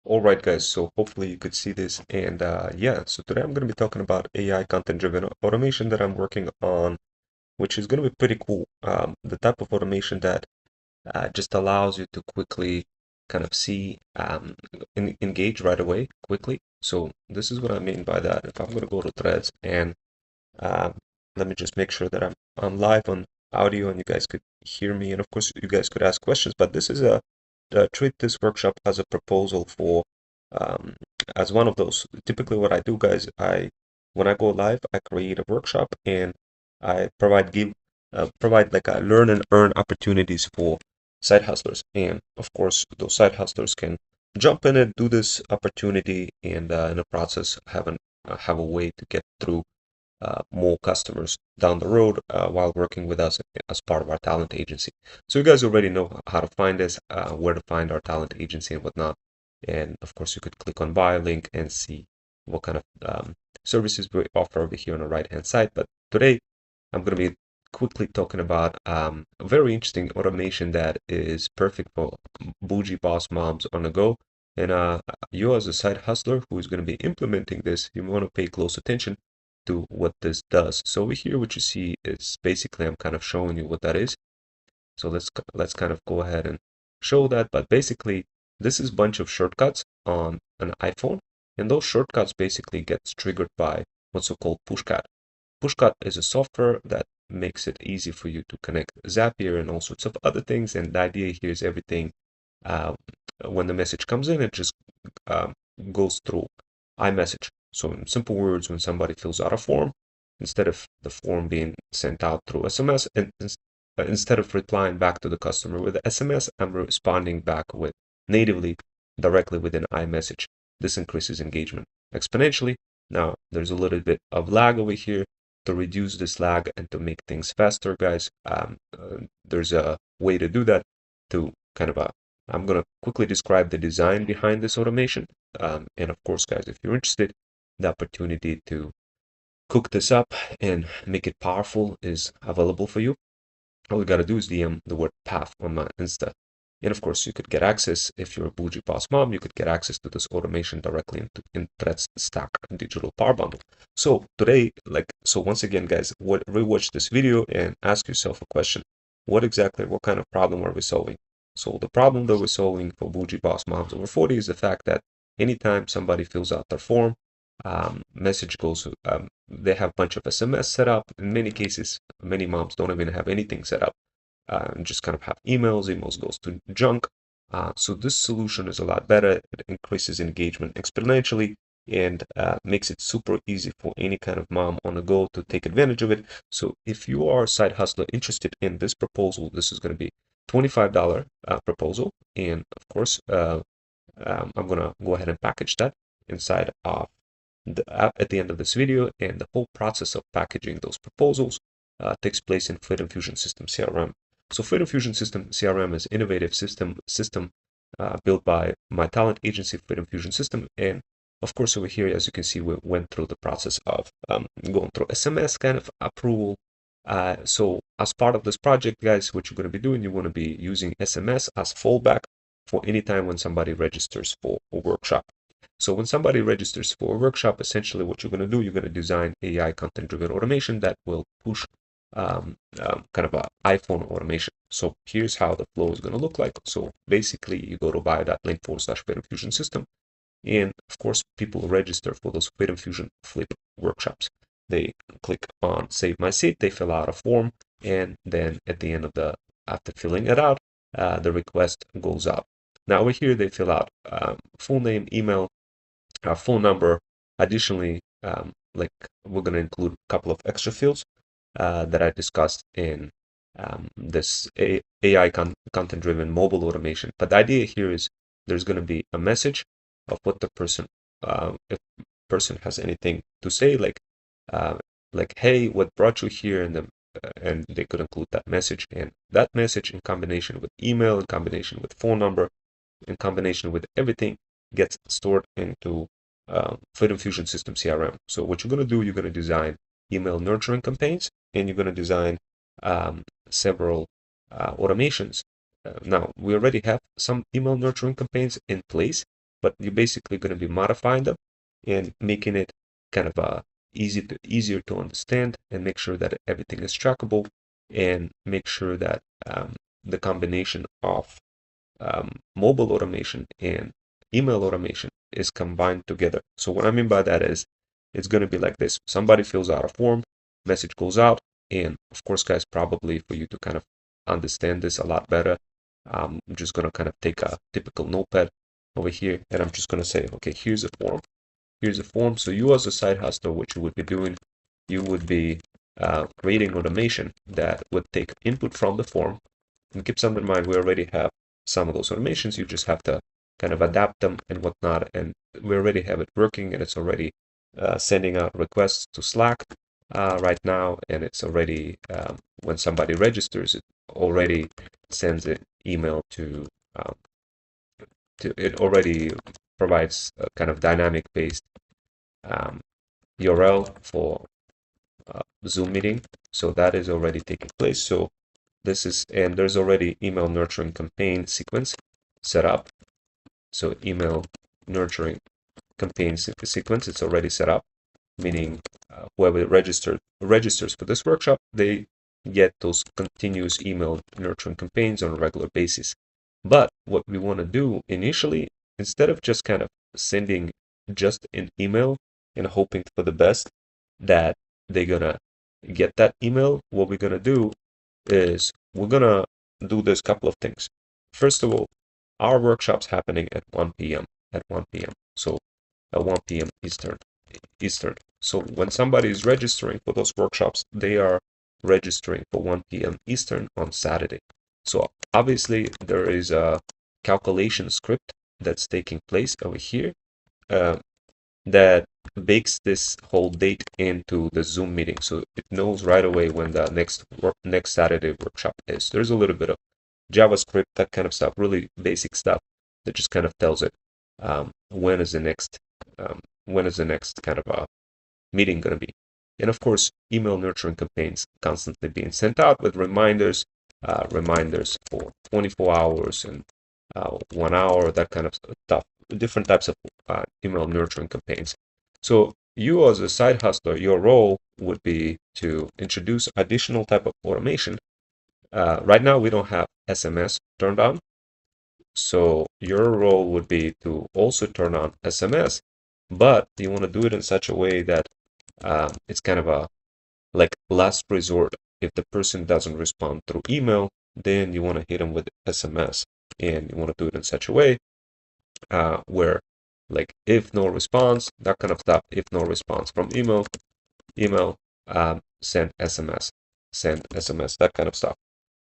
All right, guys, so hopefully you could see this. And yeah, so today I'm going to be talking about AI content-driven automation that I'm working on, which is going to be pretty cool. The type of automation that just allows you to quickly kind of see, engage right away, quickly. So this is what I mean by that. If I'm going to go to threads and um, let me just make sure that I'm live on audio and you guys could hear me. And of course, you guys could ask questions, but this is treat this workshop as a proposal for um, as one of those. Typically, what I do, guys, when I go live, I create a workshop and I provide like a learn and earn opportunities for side hustlers. And of course, those side hustlers can jump in and do this opportunity, and in the process, have a way to get through more customers down the road while working with us as part of our talent agency. So you guys already know how to find us, where to find our talent agency and whatnot. And of course, you could click on buy link and see what kind of services we offer over here on the right-hand side. But today, I'm going to be quickly talking about a very interesting automation that is perfect for bougie boss moms on the go. And you as a side hustler who is going to be implementing this, you want to pay close attention to what this does. So over here, what you see is basically I'm kind of showing you what that is. So let's kind of go ahead and show that. But basically, this is a bunch of shortcuts on an iPhone, and those shortcuts basically gets triggered by what's so-called pushcut. Pushcut is a software that makes it easy for you to connect Zapier and all sorts of other things. And the idea here is everything uh, when the message comes in, it just um, goes through iMessage. So in simple words, when somebody fills out a form, instead of the form being sent out through SMS, and instead of replying back to the customer with SMS, I'm responding back with natively directly within iMessage. This increases engagement exponentially. Now, there's a little bit of lag over here. To reduce this lag and to make things faster, guys, there's a way to do that to kind of I'm going to quickly describe the design behind this automation. And of course, guys, if you're interested, the opportunity to cook this up and make it powerful is available for you. All you got to do is DM the word path on my Insta. And of course, you could get access, if you're a bougie boss mom, you could get access to this automation directly in Threads Stack Digital Power Bundle. So today, so once again, guys, rewatch this video and ask yourself a question. What kind of problem are we solving? So the problem that we're solving for bougie boss moms over 40 is the fact that anytime somebody fills out their form, message goes, they have a bunch of SMS set up. In many cases, many moms don't even have anything set up. Just kind of have emails goes to junk. So this solution is a lot better. It increases engagement exponentially and makes it super easy for any kind of mom on the go to take advantage of it. So if you are a side hustler interested in this proposal, this is going to be $25 proposal. And of course, I'm going to go ahead and package that inside of the app at the end of this video. And the whole process of packaging those proposals takes place in Fluid Infusion System CRM. So Fluid Infusion System CRM is an innovative system built by my talent agency, Fluid Infusion System. And of course, over here, as you can see, we went through the process of going through SMS kind of approval. So as part of this project, guys, what you're going to be doing, you want to be using SMS as fallback for any time when somebody registers for a workshop. So when somebody registers for a workshop, essentially what you're going to do, you're going to design AI content-driven automation that will push kind of an iPhone automation. So here's how the flow is going to look like. So basically, you go to buy.link/Fluid System. And of course, people register for those Fluid Infusion Flip workshops. They click on Save My Seat, they fill out a form, and then at the end of after filling it out, the request goes out. Now over here, they fill out full name, email, phone number. Additionally, like we're going to include a couple of extra fields that I discussed in this AI content-driven mobile automation. But the idea here is there's going to be a message of what the person, if the person has anything to say, like hey, what brought you here, and they could include that message, and that message in combination with email, in combination with phone number, in combination with everything gets stored into Fluid Infusion System CRM. So what you're going to do, you're going to design email nurturing campaigns, and you're going to design several automations. Now, we already have some email nurturing campaigns in place, but you're basically going to be modifying them and making it kind of easier to understand, and make sure that everything is trackable, and make sure that the combination of mobile automation and email automation is combined together. So what I mean by that is, it's going to be like this. Somebody fills out a form, message goes out, and of course, guys, probably for you to kind of understand this a lot better, I'm just going to kind of take a typical notepad over here, and I'm just going to say, okay, here's a form. Here's a form. So you as a side hustler, what you would be doing, you would be creating automation that would take input from the form. And keep some in mind, we already have some of those automations. You just have to kind of adapt them and whatnot. And we already have it working, and it's already sending out requests to Slack right now. And it's already, when somebody registers, it already sends an email it already provides a kind of dynamic based URL for Zoom meeting. So that is already taking place. So this is, and there's already email nurturing campaign sequence set up. So email nurturing campaign sequence, it's already set up, meaning whoever registers for this workshop, they get those continuous email nurturing campaigns on a regular basis. But what we want to do initially, instead of just kind of sending just an email and hoping for the best that they're gonna get that email, what we're gonna do is we're gonna do this couple of things. First of all, our workshop's happening at 1 p.m. at 1 p.m. So at 1 p.m. Eastern. So when somebody is registering for those workshops, they are registering for 1 p.m. Eastern on Saturday. So obviously there is a calculation script that's taking place over here that bakes this whole date into the Zoom meeting, so it knows right away when the next Saturday workshop is. There's a little bit of JavaScript, that kind of stuff, really basic stuff that just kind of tells it when is the next kind of meeting going to be. And of course, email nurturing campaigns constantly being sent out with reminders for 24 hours and 1 hour, that kind of stuff, different types of email nurturing campaigns. So you as a side hustler, your role would be to introduce additional type of automation. Right now, we don't have SMS turned on. So your role would be to also turn on SMS, but you want to do it in such a way that it's kind of a like last resort. If the person doesn't respond through email, then you want to hit them with SMS, and you want to do it in such a way where, like, if no response, that kind of stuff. If no response from email, send SMS, that kind of stuff.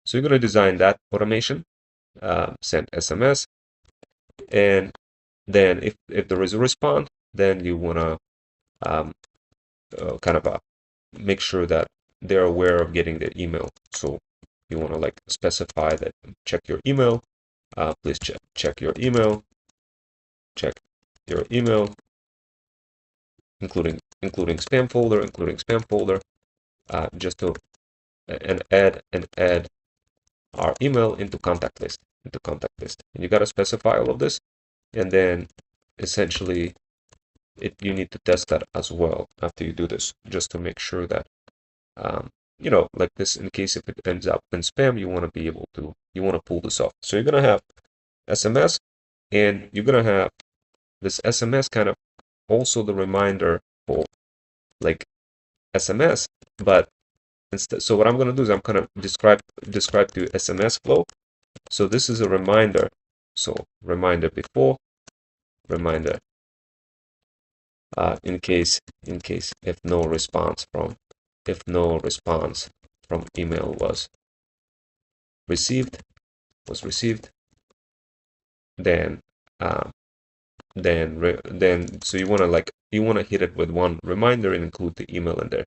So you're going to design that automation, send SMS, and then if there is a response, then you want to kind of make sure that they're aware of getting the email. So you want to like specify that check your email, please check your email, including spam folder, just to and add our email into contact list. And you got to specify all of this, and then essentially you need to test that as well after you do this, just to make sure that like this, in case if it ends up in spam, you want to be able to pull this off. So you're gonna have SMS, and you're gonna have this SMS kind of also the reminder for like SMS, but instead, so what I'm gonna do is I'm gonna describe the SMS flow. So this is a reminder. So reminder before, reminder in case if no response from email was received, then so you want to hit it with one reminder and include the email in there.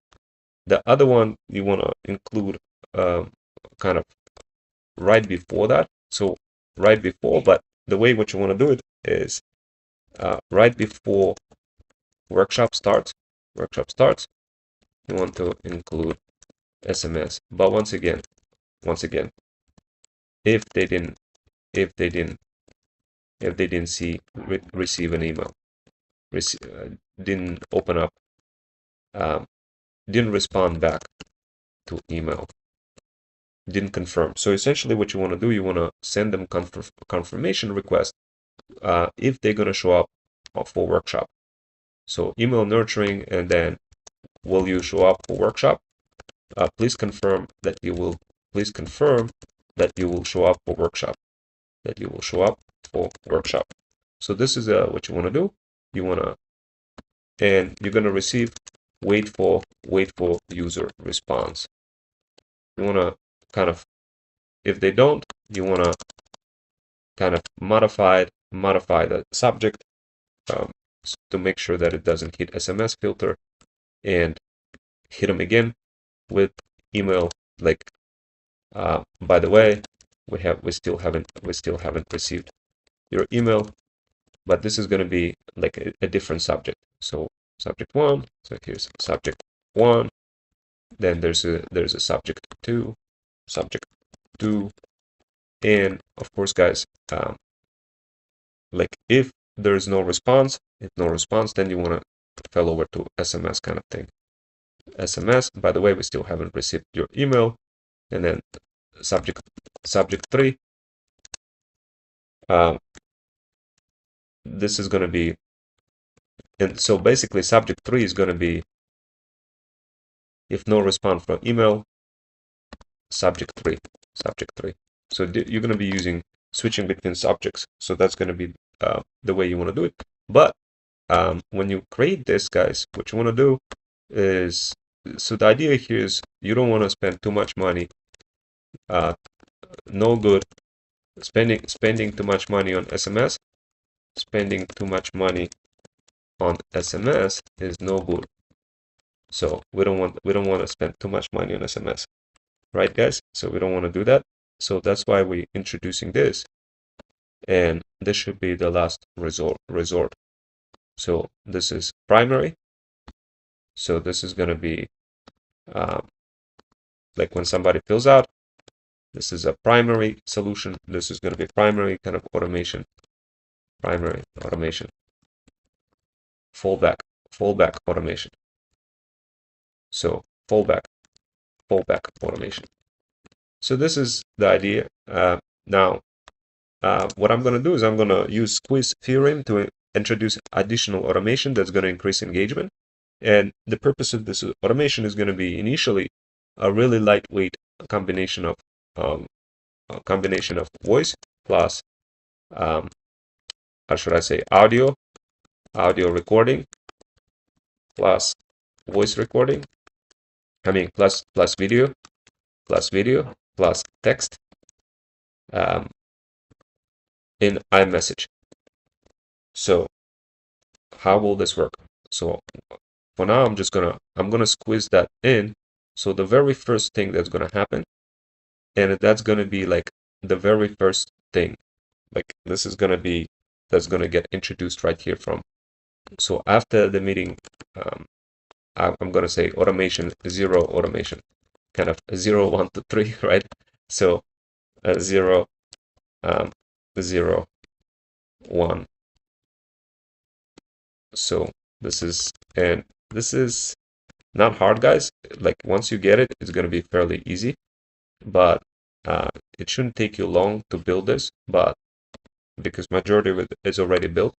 The other one you want to include kind of right before that. So right before, but the way what you want to do it is right before workshop starts, you want to include SMS. But once again, if they didn't if they didn't receive an email, didn't open up, um, didn't respond back to email, didn't confirm. So essentially what you want to do, you want to send them confirmation request if they're going to show up for workshop. So email nurturing, and then will you show up for workshop? Please confirm that you will. Please confirm that you will show up for workshop. That you will show up for workshop. So this is what you want to do. You want to, and you're going to receive wait for user response. You want to kind of, if they don't, you want to kind of modify the subject to make sure that it doesn't hit SMS filter, and hit them again with email, like by the way, we still haven't received your email, but this is going to be like a different subject. So subject 1, so here's subject 1, then there's a subject 2, and of course guys, like if there's no response, then you want to fell over to SMS kind of thing. SMS, by the way, we still haven't received your email. And then subject 3, this is going to be, and so basically subject 3 is going to be, if no response from email, subject 3. So you're going to be switching between subjects. So that's going to be the way you want to do it. But when you create this, guys, what you want to do is, so the idea here is you don't want to spend too much money. No good spending too much money on SMS. Spending too much money on SMS is no good. So we don't want to spend too much money on SMS, right, guys? So we don't want to do that. So that's why we're introducing this, and this should be the last resort. So this is primary. So this is going to be like when somebody fills out, this is a primary solution. This is going to be primary kind of automation. Primary automation. Fallback automation. So fallback automation. So this is the idea. Now, what I'm going to do is I'm going to use squeeze theorem to introduce additional automation that's going to increase engagement. And the purpose of this automation is going to be initially a really lightweight combination of voice plus how should I say, audio recording plus voice recording. I mean plus video plus text in iMessage. So how will this work? So for now, I'm gonna squeeze that in. So the very first thing that's gonna happen, and that's gonna be like the very first thing, like this is gonna be, that's gonna get introduced right here from. So after the meeting, I'm gonna say automation 0 automation, kind of 0, 1, 2, 3, right? So 0, 0, 1. So this is not hard, guys. Like once you get it, it's gonna be fairly easy, but it shouldn't take you long to build this. But because majority of it is already built,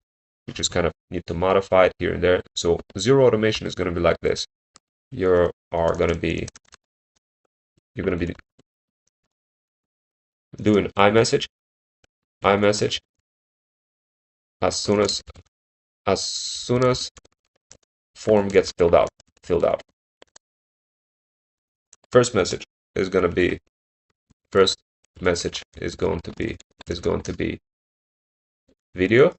you just kind of need to modify it here and there. So 0 automation is gonna be like this. You're gonna be doing iMessage as soon as form gets filled out. First message is going to be video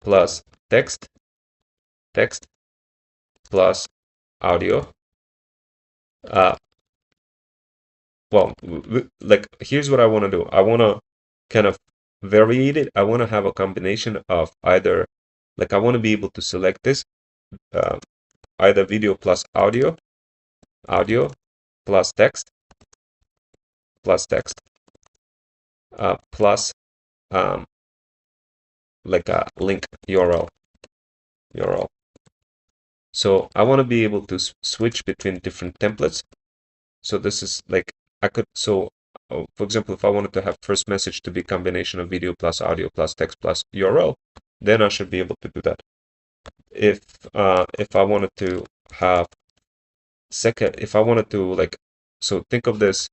plus text plus audio. Well, like here's what I want to do. I want to kind of vary it. I want to have a combination of either, like I want to be able to select this either video plus audio plus text plus like a link URL. So I want to be able to switch between different templates. So this is like I could for example, if I wanted to have first message to be combination of video plus audio plus text plus URL, then I should be able to do that. If I wanted to have if I wanted to so think of this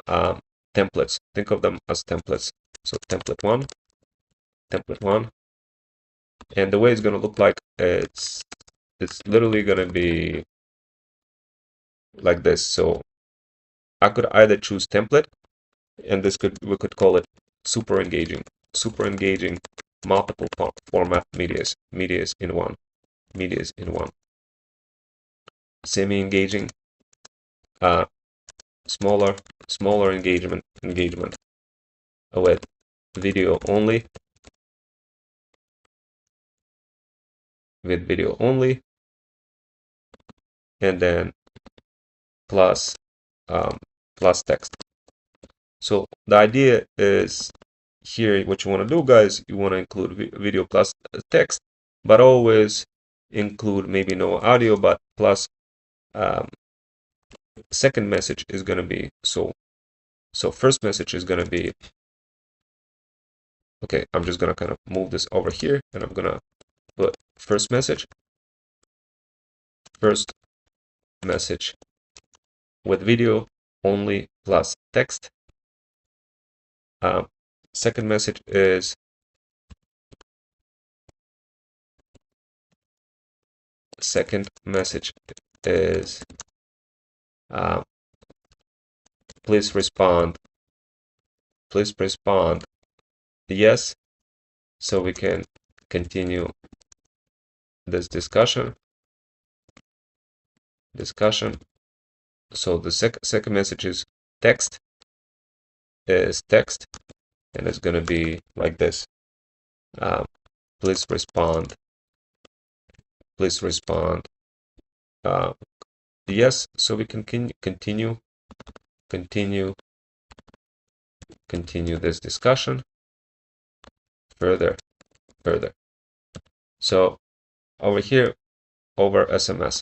templates. Think of them as templates. So template one, and the way it's going to look like, it's literally going to be like this. So I could either choose template, and we could call it super engaging multiple format medias in one, semi engaging, smaller engagement with video only, and then plus text. So the idea is here, what you want to do, guys, you want to include video plus text, but always include maybe no audio, but plus second message is going to be so first message is going to be, okay, I'm just going to kind of move this over here, and I'm going to put first message with video only plus text. Second message is please respond yes, so we can continue this discussion. So the second message is text, and it's going to be like this. Please respond yes, so we can continue this discussion further. So over here, over SMS,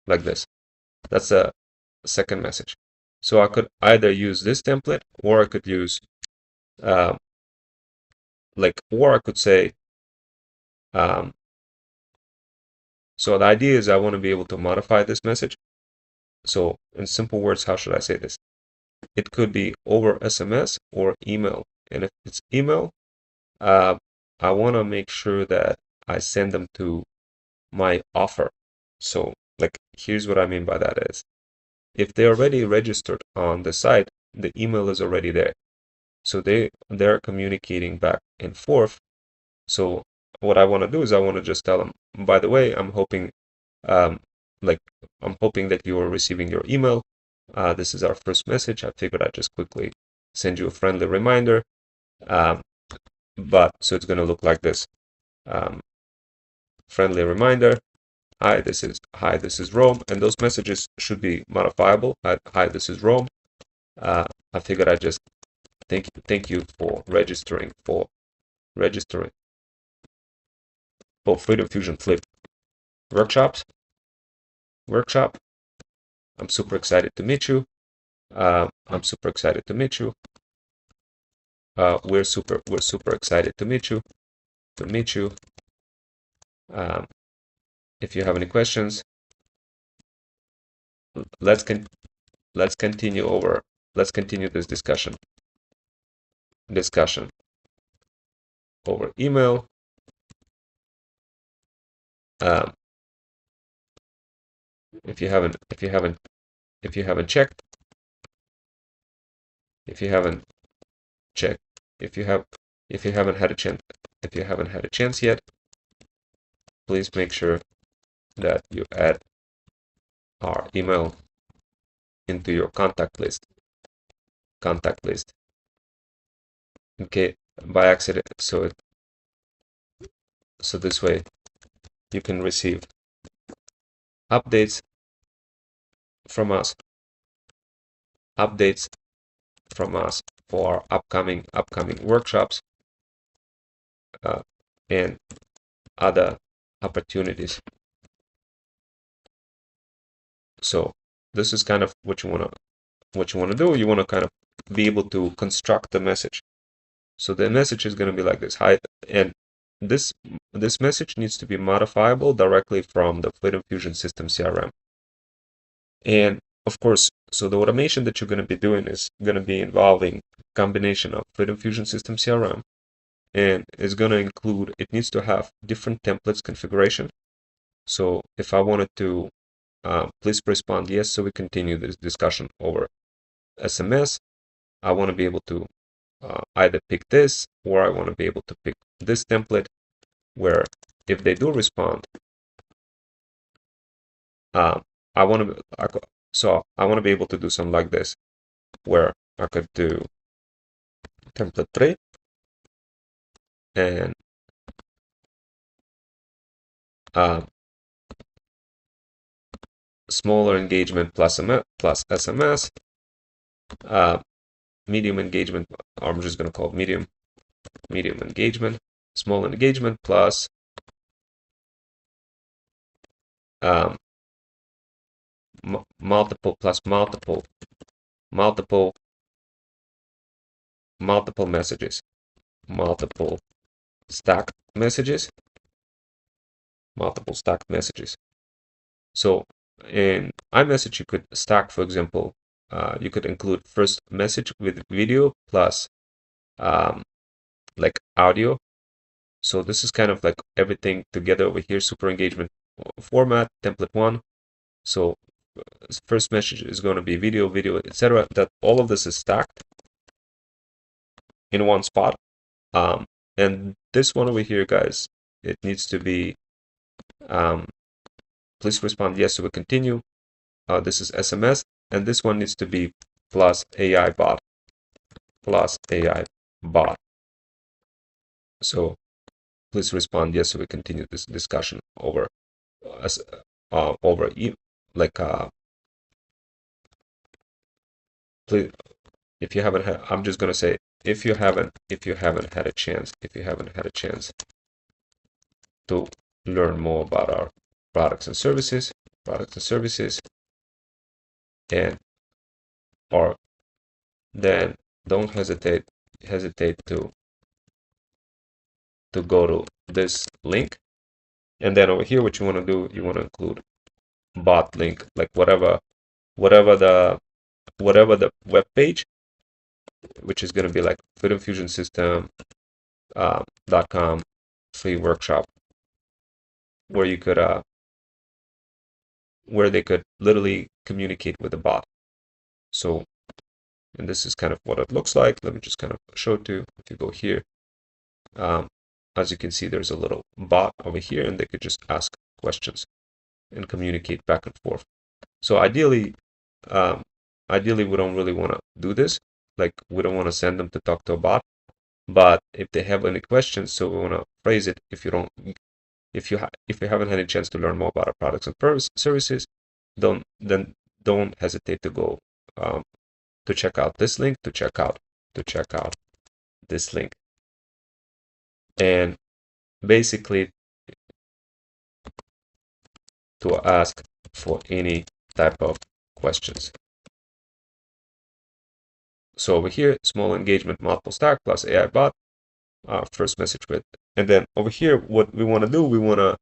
like this. That's a second message. So I could either use this template, or I could use or I could say, so the idea is I want to be able to modify this message. So in simple words, how should I say this? It could be over SMS or email. And if it's email, I want to make sure that I send them to my offer. So here's what I mean by that is, if they're already registered on the site, the email is already there. So they're communicating back and forth. So what I want to do is I want to just tell them, by the way, I'm hoping that you are receiving your email. This is our first message. I figured I'd just quickly send you a friendly reminder. But so it's going to look like this. Friendly reminder. Hi, this is Rome, and those messages should be modifiable. Hi, this is Rome. I figured I'd just thank you for registering for Freedom Fusion Flip workshop. I'm super excited to meet you. We're super excited to meet you. If you have any questions, let's continue this discussion over email. If you haven't checked, if you haven't had a chance yet, please make sure that you add our email into your contact list. Okay, by accident. So this way you can receive updates from us for our upcoming workshops and other opportunities. So this is kind of what you wanna do. You wanna kind of be able to construct the message. So the message is gonna be like this. Hi, and this message needs to be modifiable directly from the Fluid Fusion System CRM. And of course, so the automation that you're going to be doing is going to be involving a combination of Fluid Fusion System CRM, and it's going to include, it needs to have different templates configuration. So if I wanted to, please respond yes, so we continue this discussion over SMS, I want to be able to either pick this, or I want to be able to pick this template, where if they do respond, I want to be able to do something like this, where I could do template 3 and smaller engagement plus SMS, medium engagement, or I'm just going to call it medium engagement, small engagement plus multiple messages, multiple stacked messages. So in iMessage, you could stack, for example, you could include first message with video plus like audio. So this is kind of like everything together over here, super engagement format, template 1. So first message is going to be video, etc. That all of this is stacked in one spot. And this one over here, guys, it needs to be please respond yes, so we continue. This is SMS, and this one needs to be plus AI bot. So please respond yes, so we continue this discussion over please, if you haven't had, I'm just gonna say, if you haven't had a chance to learn more about our products and services, and or then don't hesitate to go to this link. And then over here, what you want to do, you want to include bot link, like whatever the web page, which is going to be like fluidinfusionsystem.com free workshop, where you could where they could literally communicate with the bot. So, and this is kind of what it looks like. Let me just kind of show it to you. If you go here, as you can see, there's a little bot over here, and they could just ask questions and communicate back and forth. So ideally, we don't really want to do this. Like, we don't want to send them to talk to a bot. But if they have any questions, so we want to phrase it. If you haven't had a chance to learn more about our products and services, don't hesitate to go to check out this link, to check out this link, and basically to ask for any type of questions. So over here, small engagement, multiple stack plus AI bot, first message with, and then over here, what we want to do, we want to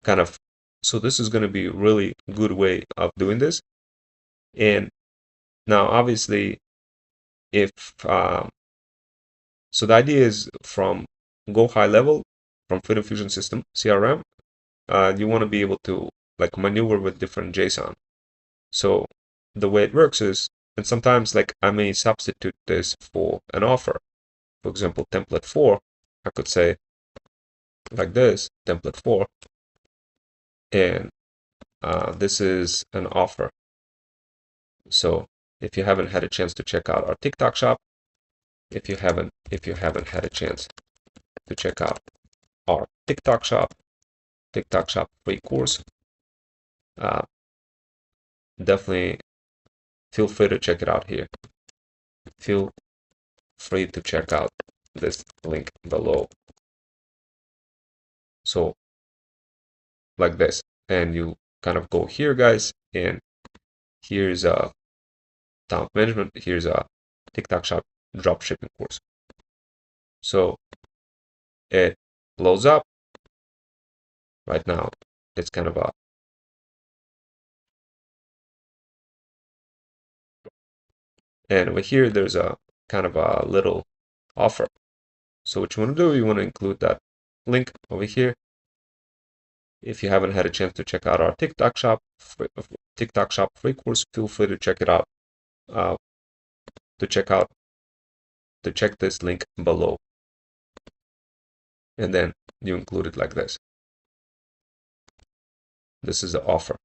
kind of, so this is going to be a really good way of doing this. And now, obviously, if so the idea is from go high level, from Fluid Fusion System CRM, you want to be able to like maneuver with different JSON. So the way it works is, and sometimes like I may substitute this for an offer. For example, template 4, I could say like this, template 4, and this is an offer. So if you haven't had a chance to check out our TikTok shop, if you haven't had a chance to check out our TikTok shop free course, definitely feel free to check it out here. Feel free to check out this link below. So like this, and you kind of go here, guys, and here's a talent management, here's a TikTok shop drop shipping course. So it loads up right now. It's kind of a and over here there's a kind of a little offer. So what you want to do, you want to include that link over here. If you haven't had a chance to check out our TikTok shop free course, feel free to check it out. To check this link below, and then you include it like this. This is the offer.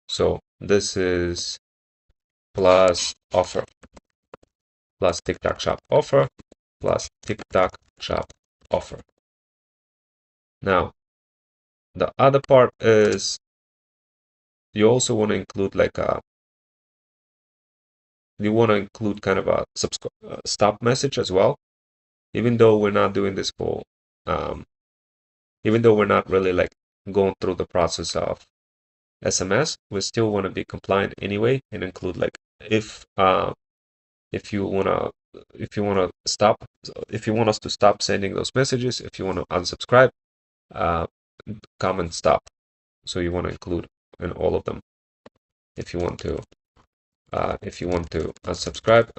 So this is plus offer plus TikTok shop offer plus TikTok shop offer. Now, the other part is you also want to include kind of a stop message as well. Even though we're not doing this for, even though we're not really like going through the process of SMS, we still want to be compliant anyway and include like if you wanna stop, if you want us to stop sending those messages, if you want to unsubscribe, comment stop. So you want to include in all of them. If you want to unsubscribe,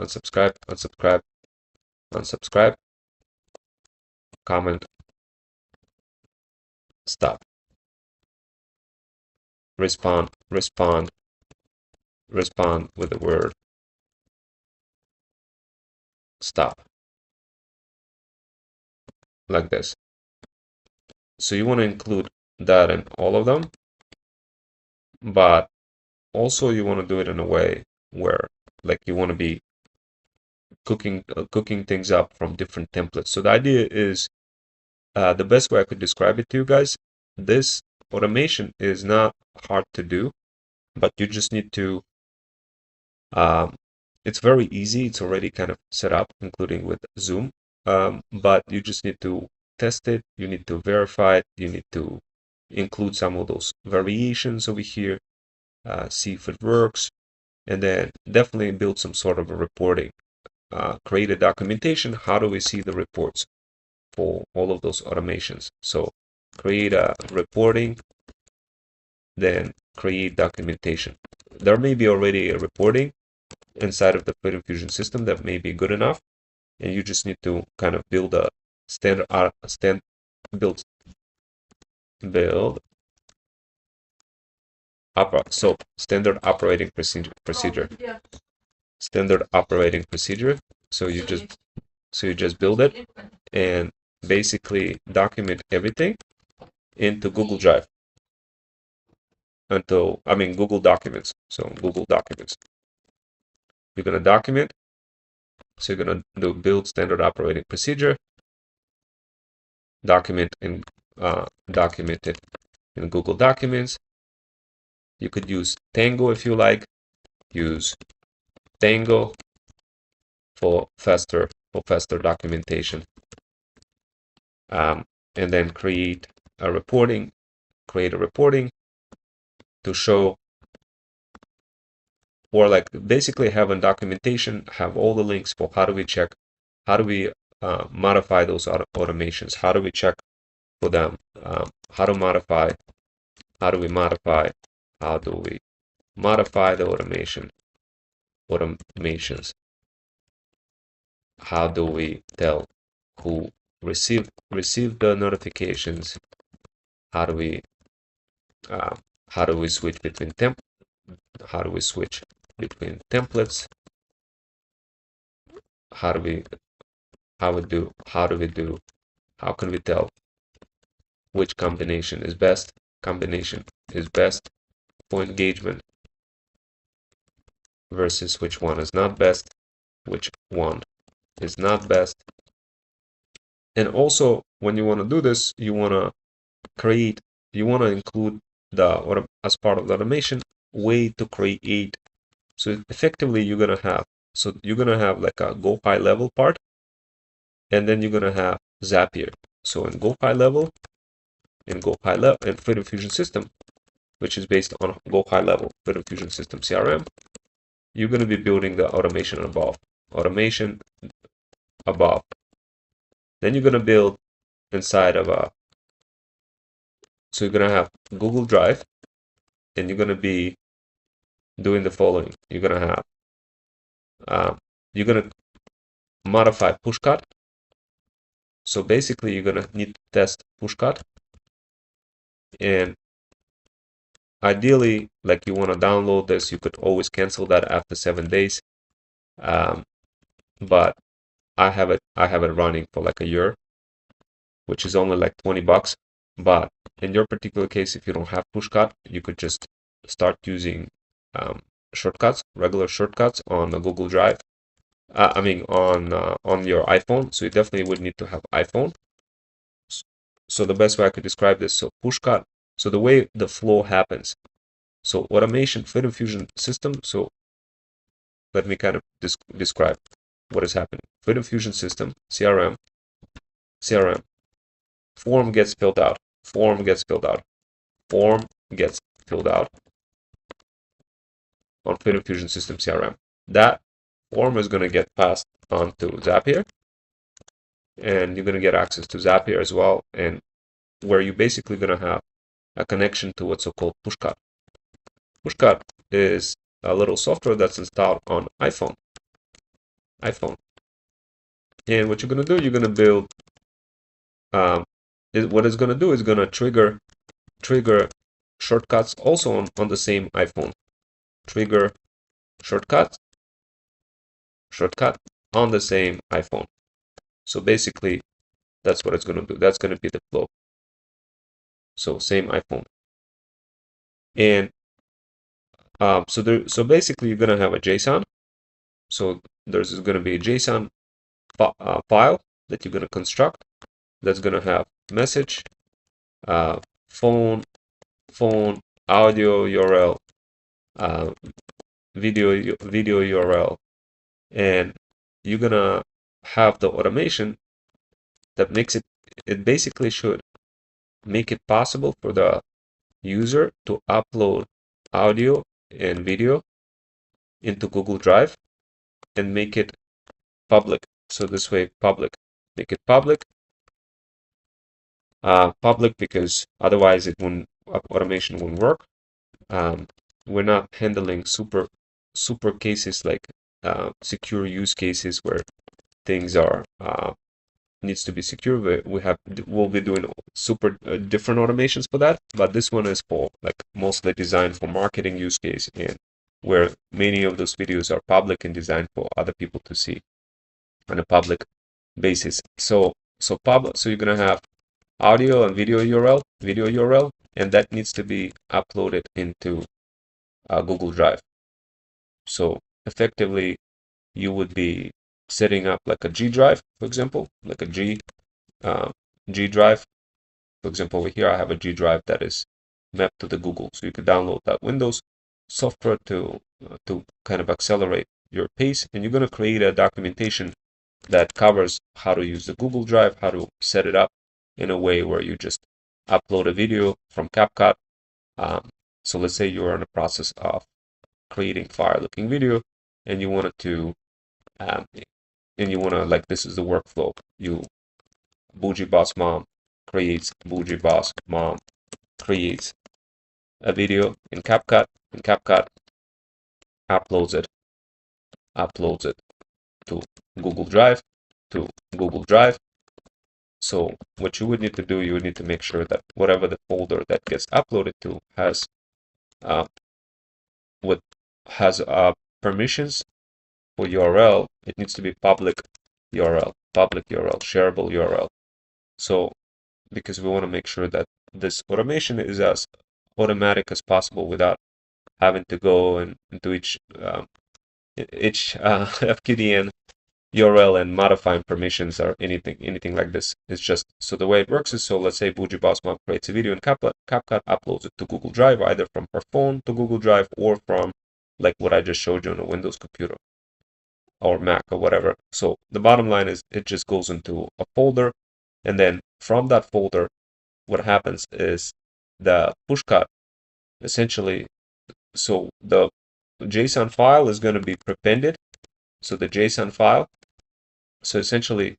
comment stop. Respond with the word stop, like this. So you want to include that in all of them, but also you want to do it in a way where like you want to be cooking things up from different templates. So the idea is, the best way I could describe it to you guys, this automation is not hard to do, but you just need to it's very easy. It's already kind of set up, including with Zoom, but you just need to test it, you need to verify it, you need to include some of those variations over here, see if it works, and then definitely build some sort of a reporting, create a documentation. How do we see the reports for all of those automations? So create a reporting, then create documentation. There may be already a reporting inside of the Freedom Fusion system that may be good enough, and you just need to kind of build a standard operating procedure. Standard operating procedure. So you just build it and basically document everything into Google Drive. Google Documents. So Google Documents. You're gonna document. So you're gonna do build standard operating procedure. Document it in Google Documents. You could use Tango if you like. Use Tango for faster documentation. And then create a reporting to show, or like basically have a documentation, have all the links for how do we check, how do we modify those automations, how do we check for them, how do we modify the automations, how do we tell who received the notifications, how do we switch between templates, how can we tell which combination is best for engagement versus which one is not best, and also when you want to do this, you want to include as part of the automation way to create. So effectively you're going to have So you're gonna have like a go high level part, and then you're gonna have Zapier. So in go high level, and Freedom Fusion System, which is based on go high level Freedom Fusion System CRM, you're gonna be building the automation above. Automation above. Then you're gonna build inside of a. So you're gonna have Google Drive, and you're gonna be doing the following. Um, you're gonna modify pushcut. So basically, you're gonna need to test pushcut, and ideally, like you want to download this, you could always cancel that after 7 days. Um, but I have it running for like a year, which is only like $20. But in your particular case, if you don't have pushcut, you could just start using shortcuts, regular shortcuts on the Google Drive. I mean on your iPhone. So you definitely would need to have iPhone. So the best way I could describe this, so pushcut. So the way the flow happens. So automation, Freedom Fusion system. So let me kind of describe what is happening. Freedom Fusion system, CRM. Form gets filled out. Form gets filled out. Form gets filled out on Freedom Fusion system CRM. That form is going to get passed on to Zapier, and you're going to get access to Zapier as well, and where you're basically going to have a connection to what's so-called pushcut. Pushcut is a little software that's installed on iPhone. And what you're going to do, you're going to build. What it's going to do is going to trigger shortcuts also on the same iPhone. Trigger shortcut on the same iPhone. So basically, that's what it's going to do. That's going to be the flow. So same iPhone. And so basically, you're going to have a JSON. So there's going to be a JSON file that you're going to construct. That's going to have message, phone, audio URL, video URL, and you're gonna have the automation that makes it basically should make it possible for the user to upload audio and video into Google Drive and make it public. So this way, make it public, because otherwise automation won't work. We're not handling super cases like secure use cases where things are needs to be secure. We'll be doing super different automations for that, but this one is for like mostly designed for marketing use case, and where many of those videos are public and designed for other people to see on a public basis. So you're gonna have audio and video URL, and that needs to be uploaded into Google Drive. So effectively, you would be setting up like a G drive, for example, like a G drive. For example, over here I have a G drive that is mapped to the Google, so you could download that Windows software to kind of accelerate your pace, and you're going to create a documentation that covers how to use the Google Drive, how to set it up in a way where you just upload a video from CapCut. So let's say you're in the process of creating fire-looking video, and you wanted to like, this is the workflow. Bougie Boss Mom creates a video in CapCut. Uploads it to Google Drive. So what you would need to do, you would need to make sure that whatever the folder that gets uploaded to has permissions for URL. It needs to be public URL, shareable URL. So because we want to make sure that this automation is as automatic as possible without having to go and do each FQDN URL and modifying permissions or anything like this. It's just, so the way it works is, so let's say Bougie Boss Mom creates a video in CapCut, uploads it to Google Drive, either from her phone to Google Drive or from like what I just showed you on a Windows computer. or Mac or whatever. So the bottom line is it just goes into a folder, and then from that folder, what happens is the pushcut essentially, so the JSON file is going to be prepended. So the JSON file, so essentially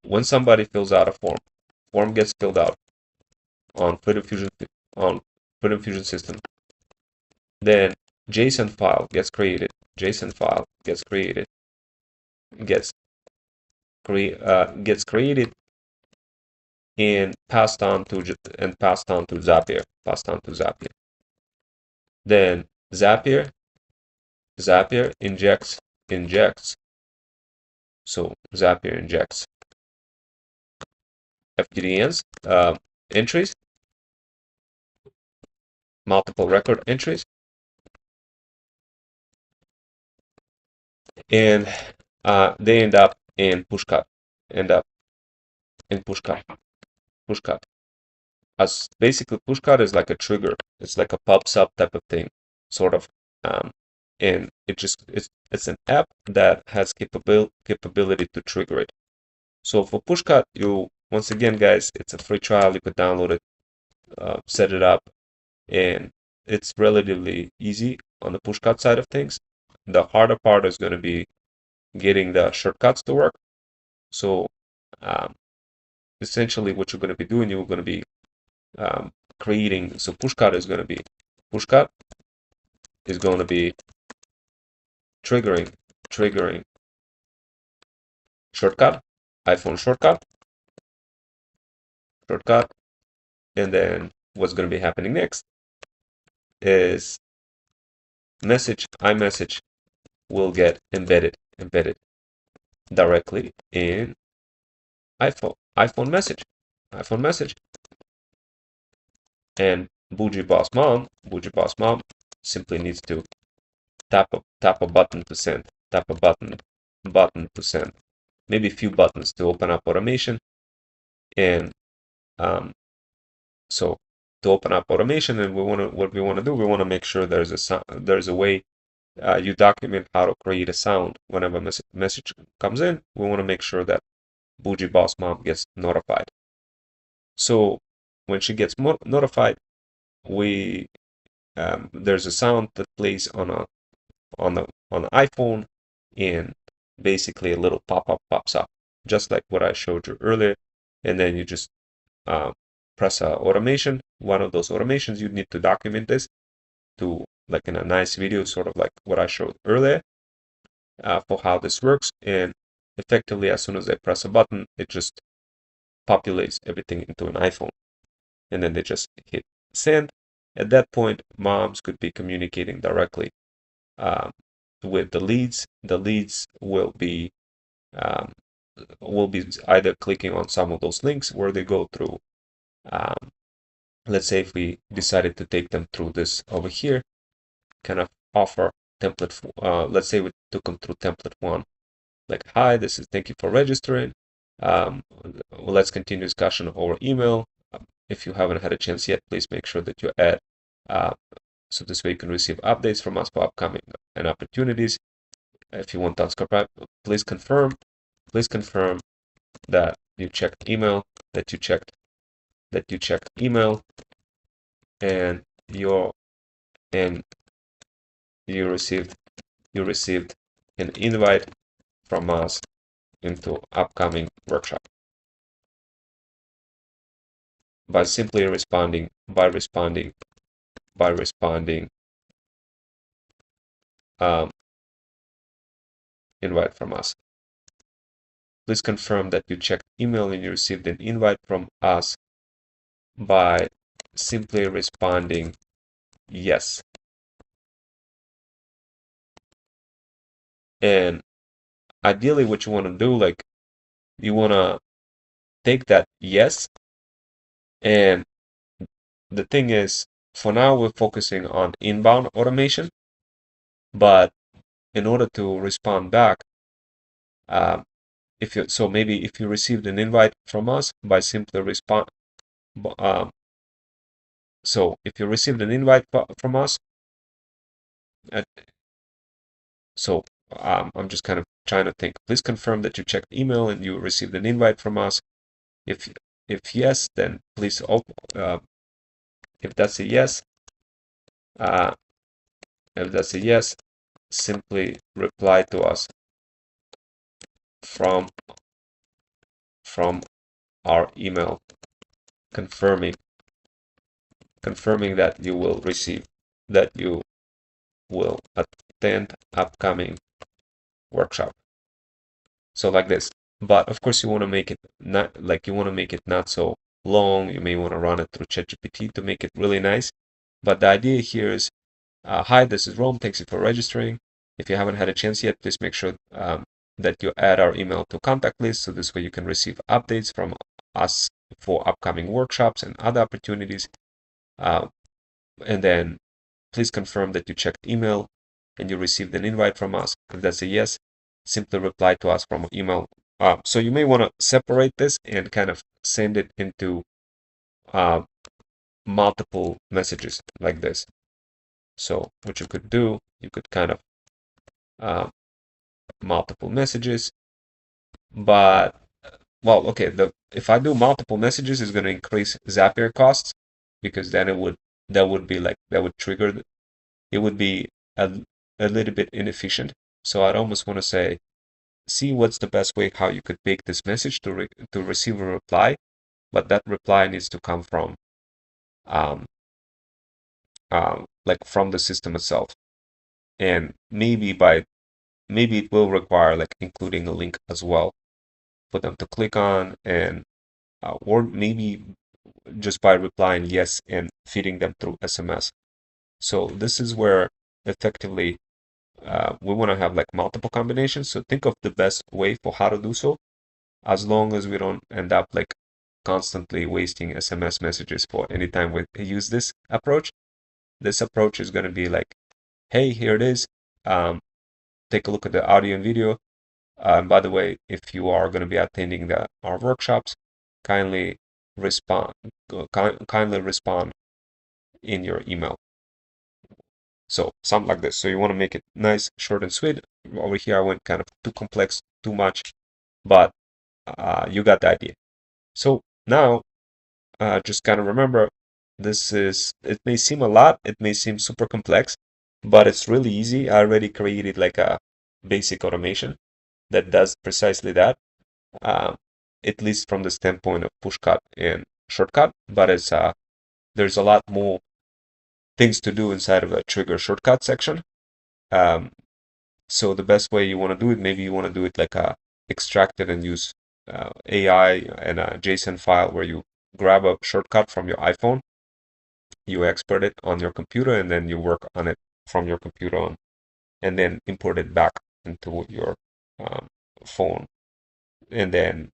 when somebody fills out a form gets filled out on Fluid Fusion system, then JSON file gets created. JSON file gets created, gets created and passed on to Zapier. Then Zapier injects. So Zapier injects FQDNs, entries, multiple record entries, and they end up in pushcut. Pushcut. As basically pushcut is like a trigger. It's like a pops up type of thing, sort of. And it's an app that has capability to trigger it. So for pushcut, once again, guys, it's a free trial. You could download it, set it up, and it's relatively easy on the pushcut side of things. The harder part is going to be getting the shortcuts to work. So essentially what you're going to be doing, you're going to be creating, so pushcut is going to be triggering shortcut, iPhone shortcut, and then what's going to be happening next is iMessage will get embedded directly in iPhone message. And Bougie Boss Mom simply needs to tap a button to send, button to send, maybe a few buttons to open up automation. And so to open up automation, and what we want to do, we want to make sure there's a way you document how to create a sound whenever a message comes in. We want to make sure that Bougie Boss Mom gets notified. So when she gets notified, there's a sound that plays on the iPhone, and basically a little pop-up pops up, just like what I showed you earlier. And then you just press automation. One of those automations, you need to document this to, like in a nice video, sort of like what I showed earlier, for how this works. And effectively, as soon as I press a button, it just populates everything into an iPhone, and then they just hit send. At that point, moms could be communicating directly with the leads. The leads will be either clicking on some of those links where they go through. Let's say if we decided to take them through this over here, kind of offer template. Let's say we took them through template 1, like, hi, thank you for registering. Let's continue discussion over email. If you haven't had a chance yet, please make sure that you add, so this way you can receive updates from us for upcoming and opportunities. If you want to unsubscribe, please confirm that you checked email, and you received an invite from us into upcoming workshop by simply responding invite from us. Please confirm that you checked email and you received an invite from us by simply responding yes. And ideally what you want to do, like, you want to take that yes, and the thing is, for now we're focusing on inbound automation, but in order to respond back, maybe if you received an invite from us by simply respond, so if you received an invite from us, so I'm just kind of trying to think. Please confirm that you checked email and you received an invite from us. If if yes, then please if that's a yes, uh, if that's a yes, simply reply to us from from our email confirming that you will receive that you will attend upcoming workshop. So like this. But of course you want to make it not so long. You may want to run it through ChatGPT to make it really nice. But the idea here is, hi, this is Rome. Thanks you for registering. If you haven't had a chance yet, please make sure that you add our email to contact list, so this way you can receive updates from us for upcoming workshops and other opportunities. And then please confirm that you checked email and you received an invite from us. If that's a yes, simply reply to us from email. So you may want to separate this and kind of send it into multiple messages like this. So what you could do, you could kind of multiple messages, but well, okay, if I do multiple messages, it's going to increase Zapier costs, because then that would trigger it would be a little bit inefficient. So I'd almost want to say, see what's the best way how you could bake this message to receive a reply, but that reply needs to come from um, like from the system itself, and maybe it will require like including a link as well for them to click on, and or maybe just by replying yes and feeding them through SMS. So this is where effectively we want to have like multiple combinations. So think of the best way for how to do so, as long as we don't end up like constantly wasting SMS messages for any time we use this approach. This approach is going to be like, hey, here it is. Take a look at the audio and video. By the way, if you are going to be attending our workshops, kindly respond. Kindly respond in your email. So something like this. So you want to make it nice, short, and sweet. Over here, I went kind of too complex, too much, but you got the idea. So now, just kind of remember, it may seem a lot, it may seem super complex, but it's really easy. I already created like a basic automation that does precisely that, uh, at least from the standpoint of pushcut and shortcut, but there's a lot more things to do inside of a trigger shortcut section. Um, so the best way you want to do it, maybe you want to do it like extract it and use AI and a JSON file where you grab a shortcut from your iPhone, you export it on your computer, and then you work on it from your computer on, and then import it back into your um, phone, and then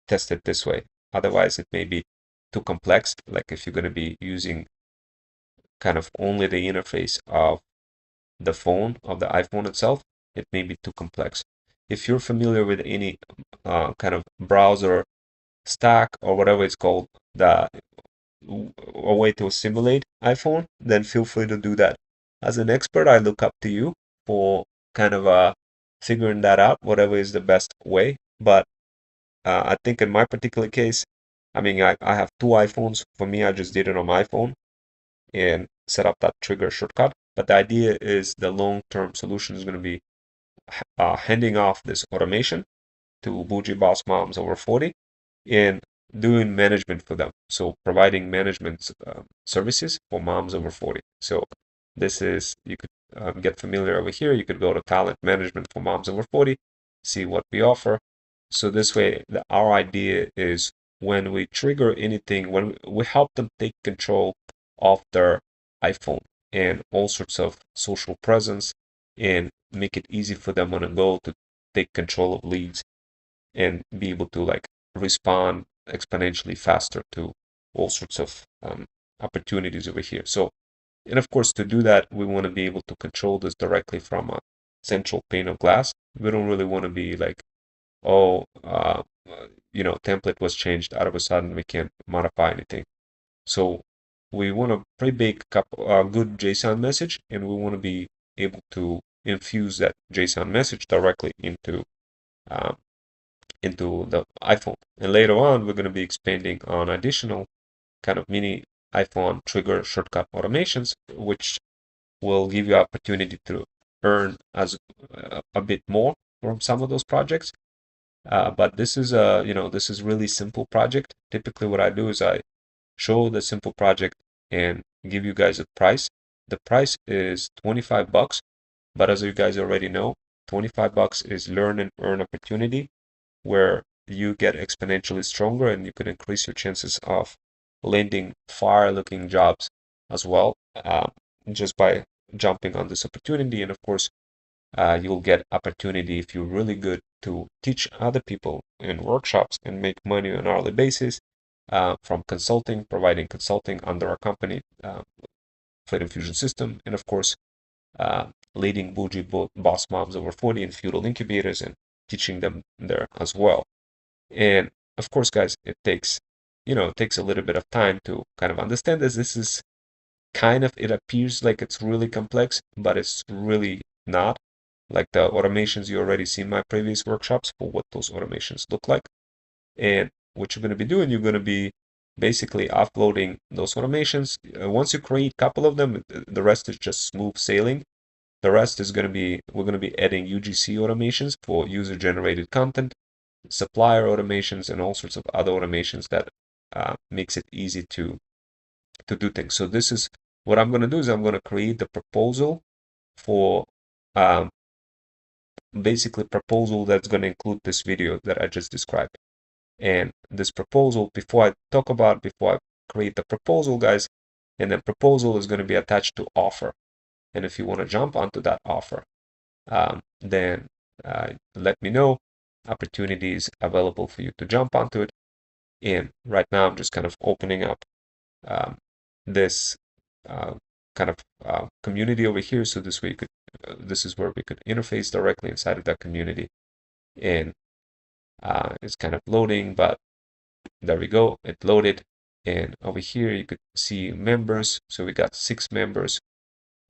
test it this way. Otherwise, it may be too complex. Like if you're going to be using kind of only the interface of the phone, of the iPhone itself, it may be too complex. If you're familiar with any kind of browser stack or whatever it's called, a way to simulate iPhone, then feel free to do that. As an expert, I look up to you for kind of figuring that out, whatever is the best way. But I think in my particular case, I mean, I have two iPhones. For me, I just did it on my phone and set up that trigger shortcut. But the idea is the long-term solution is going to be handing off this automation to Bougie Boss Moms over 40 and doing management for them. So providing management services for moms over 40. So this is, you could get familiar over here. You could go to talent management for moms over 40, see what we offer. So this way, our idea is when we trigger anything, when we help them take control of their iPhone and all sorts of social presence, and make it easy for them on a go to take control of leads and be able to like respond exponentially faster to all sorts of opportunities over here. So, and of course, to do that, we want to be able to control this directly from a central pane of glass. We don't really want to be like, oh, template was changed. Out of a sudden, we can't modify anything. So we want to pre-bake a good JSON message, and we want to be able to infuse that JSON message directly um, into the iPhone. And later on, we're going to be expanding on additional kind of mini iPhone trigger shortcut automations, which will give you opportunity to earn as a bit more from some of those projects. But this is a, this is really simple project. Typically what I do is I show the simple project and give you guys a price. The price is 25 bucks, but as you guys already know, 25 bucks is learn and earn opportunity where you get exponentially stronger and you can increase your chances of landing fire-looking jobs as well, just by jumping on this opportunity. And of course, you'll get opportunity if you're really good to teach other people in workshops and make money on an hourly basis from consulting, providing consulting under a company, Fluid Infusion System, and of course, leading bougie boss moms over 40 in feudal incubators and teaching them there as well. And of course, guys, it takes a little bit of time to kind of understand this. This is kind of, it appears like it's really complex, but it's really not. Like the automations you already see in my previous workshops for what those automations look like. And what you're going to be doing, you're going to be basically offloading those automations. Once you create a couple of them, the rest is just smooth sailing. The rest is going to be, we're going to be adding UGC automations for user-generated content, supplier automations, and all sorts of other automations that makes it easy to do things. So this is what I'm going to do is I'm going to create the proposal for um, basically proposal that's going to include this video that I just described. And this proposal, before I create the proposal, guys, and then proposal is going to be attached to offer. And if you want to jump onto that offer, then let me know. Opportunities available for you to jump onto it. And right now, I'm just kind of opening up this kind of community over here. So this way, this is where we could interface directly inside of that community. And it's kind of loading, but there we go. It loaded. And over here, you could see members. So we got 6 members.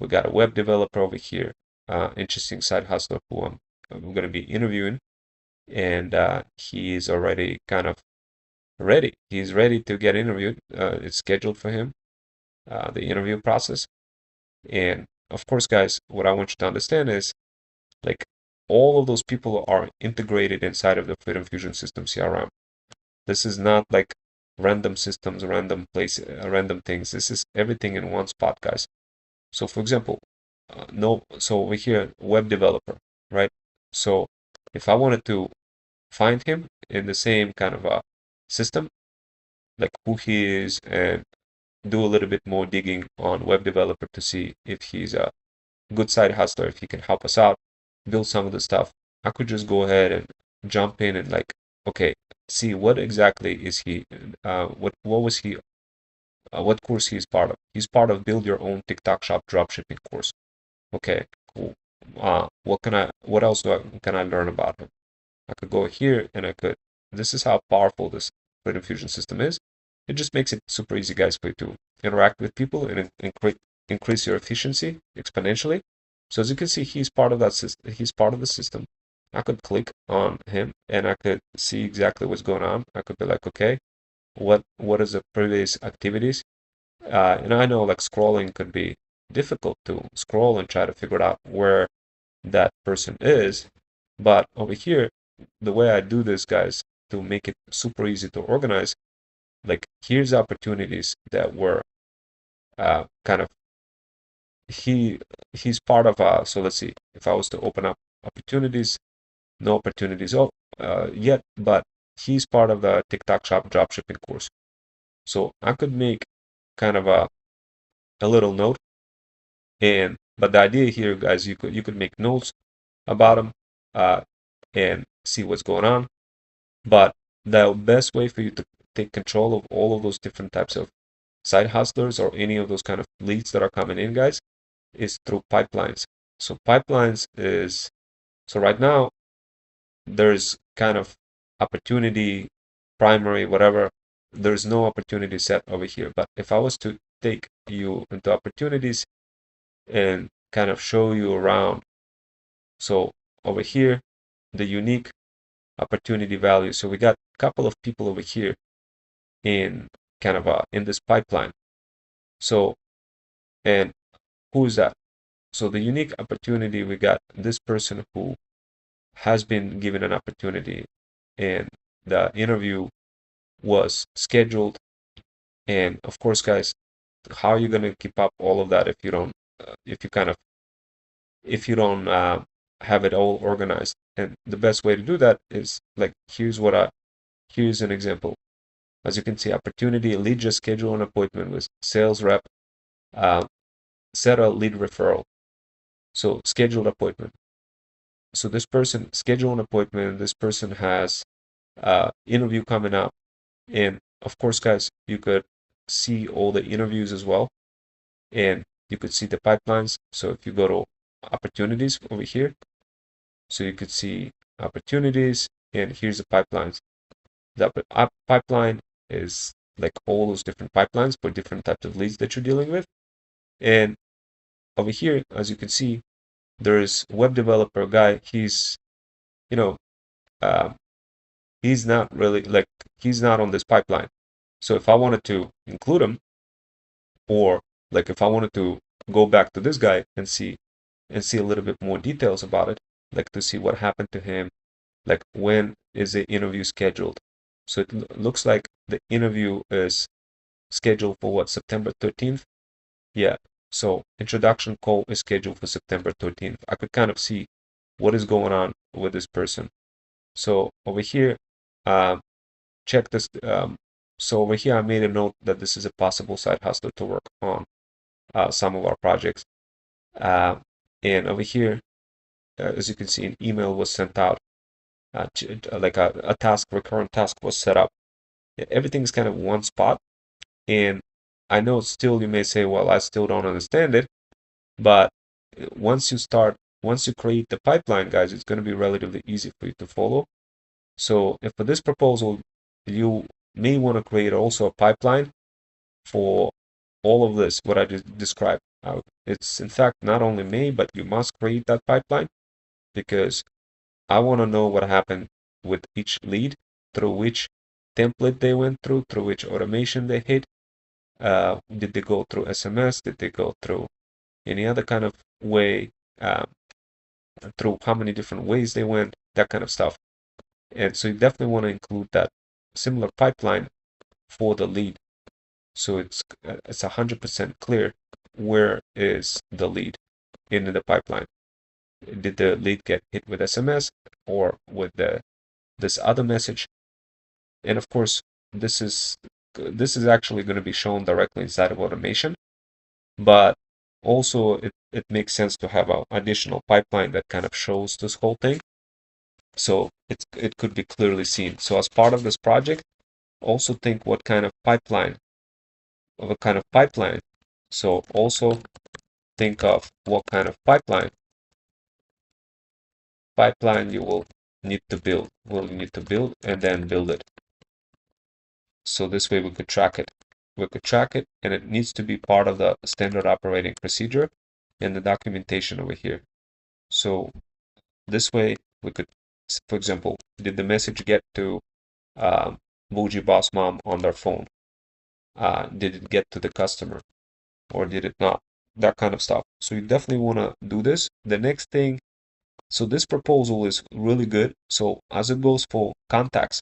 We got a web developer over here, interesting side hustler who I'm going to be interviewing. And he is already kind of ready. He's ready to get interviewed. It's scheduled for him, the interview process. And of course, guys, what I want you to understand is like all of those people are integrated inside of the Fluid Infusion System CRM. This is not like random systems, random place, random things. This is everything in one spot, guys. So for example, so over here, web developer, right? So if I wanted to find him in the same kind of a system, like who he is, and do a little bit more digging on web developer to see if he's a good side hustler, if he can help us out, build some of the stuff. I could just go ahead and jump in and like, okay, see what exactly is he, what was he, what course he's part of. He's part of Build Your Own TikTok Shop Dropshipping course. Okay, cool. What else can I learn about him? I could go here and this is how powerful this Fluid Infusion system is. It just makes it super easy, guys, for you to interact with people and increase your efficiency exponentially. So as you can see, he's part of that system. He's part of the system. I could click on him and I could see exactly what's going on. I could be like, okay, what is the previous activities? And I know like scrolling could be difficult to scroll and try to figure out where that person is. But over here, the way I do this, guys, to make it super easy to organize, like here's opportunities that were kind of he's part of so let's see if I was to open up opportunities, no opportunities yet, but he's part of the TikTok Shop dropshipping course. So I could make kind of a little note, but the idea here, guys, you could make notes about him and see what's going on. But the best way for you to take control of all of those different types of side hustlers or any of those kind of leads that are coming in, guys, is through pipelines. So pipelines is, so right now there's kind of opportunity, primary, whatever. There's no opportunity set over here. But if I was to take you into opportunities and kind of show you around So over here, the unique opportunity value. So we got a couple of people over here in kind of in this pipeline. So, and who is that? So the unique opportunity, we got this person who has been given an opportunity, and the interview was scheduled. And of course, guys, how are you going to keep up all of that if you don't, if you kind of, if you don't have it all organized? And the best way to do that is like, here's an example. As you can see, opportunity, lead, just schedule an appointment with sales rep, uh, set a lead referral. So scheduled appointment. So this person schedule an appointment. This person has interview coming up, and of course, guys, you could see all the interviews as well, and you could see the pipelines. So if you go to opportunities over here, so you could see opportunities, and here's the pipelines. The pipeline is like all those different pipelines for different types of leads that you're dealing with. And over here, as you can see, there's web developer guy. He's, you know, uh, he's not really like, he's not on this pipeline. So if I wanted to include him, or like if I wanted to go back to this guy and see a little bit more details about it, like to see what happened to him, like when is the interview scheduled. So it looks like the interview is scheduled for what, September 13th? Yeah. So introduction call is scheduled for September 13th. I could kind of see what is going on with this person. So over here, um, check this. So over here, I made a note that this is a possible side hustler to work on some of our projects. Uh, and over here, as you can see, an email was sent out, like a task, recurrent task was set up. Everything's kind of one spot. And I know still you may say, well, I still don't understand it. But once you create the pipeline, guys, it's going to be relatively easy for you to follow. So if for this proposal, you may want to create also a pipeline for all of this, what I just described. It's in fact not only may, but you must create that pipeline, because I want to know what happened with each lead, through which template they went through which automation they hit. Did they go through SMS? Did they go through any other kind of way? Through how many different ways they went, that kind of stuff. And so you definitely want to include that similar pipeline for the lead. So it's 100% clear where is the lead in the pipeline. Did the lead get hit with SMS or with this other message? And of course, this is actually going to be shown directly inside of automation, but also it makes sense to have an additional pipeline that kind of shows this whole thing. So it could be clearly seen. So as part of this project, also think what kind of pipeline. So also think of what kind of pipeline you will need to build. And then build it. So this way we could track it. We could track it, and it needs to be part of the standard operating procedure and the documentation over here. So this way we could, for example, did the message get to Bougie Boss Mom on their phone? Did it get to the customer, or did it not? That kind of stuff. So you definitely want to do this. The next thing, so this proposal is really good. So as it goes for contacts,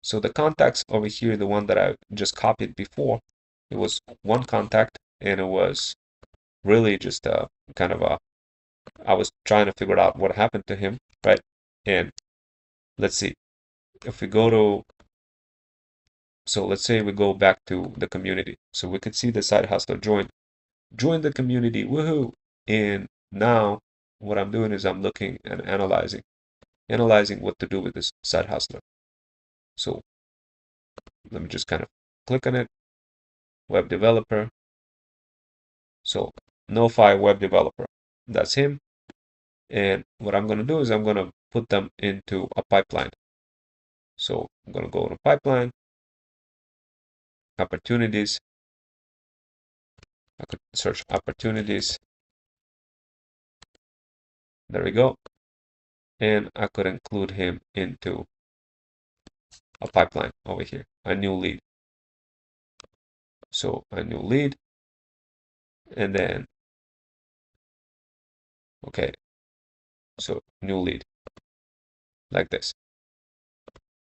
so the contacts over here, the one that I just copied before, it was one contact, and it was really just kind of I was trying to figure out what happened to him, right? And let's see, if we go to, so let's say we go back to the community. So we could see the side hustler join the community, woohoo. And now what I'm doing is I'm looking and analyzing what to do with this side hustler. So let me just kind of click on it, web developer. So NoFi web developer, that's him. And what I'm going to do is I'm going to put them into a pipeline. So I'm going to go to pipeline, opportunities. I could search opportunities, There we go. And I could include him into a pipeline over here, a new lead. So a new lead, and then, okay, so new lead, like this.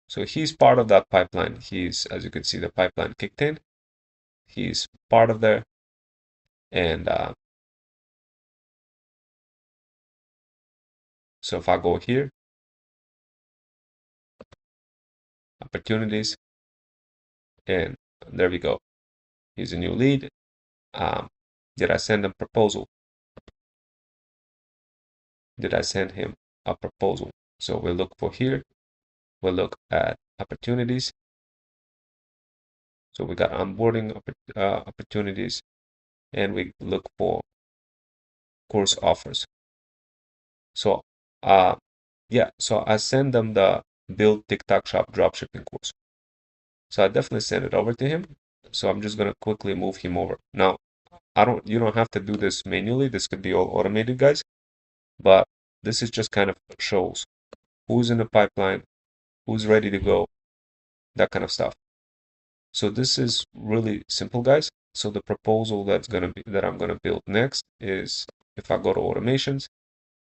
So he's part of that pipeline. He's, as you can see, the pipeline kicked in. He's part of there. And so if I go here, opportunities, and there we go. He's a new lead. Did I send him proposal? Did I send him a proposal? So we'll look for here. We'll look at opportunities. So we got onboarding opportunities, and we look for course offers. So yeah, so I send them the build TikTok shop dropshipping course. So I definitely send it over to him. So I'm just gonna quickly move him over. Now, you don't have to do this manually. This could be all automated, guys. But this is just kind of shows who's in the pipeline, who's ready to go, that kind of stuff. So this is really simple, guys. So the proposal that I'm gonna build next is if I go to automations,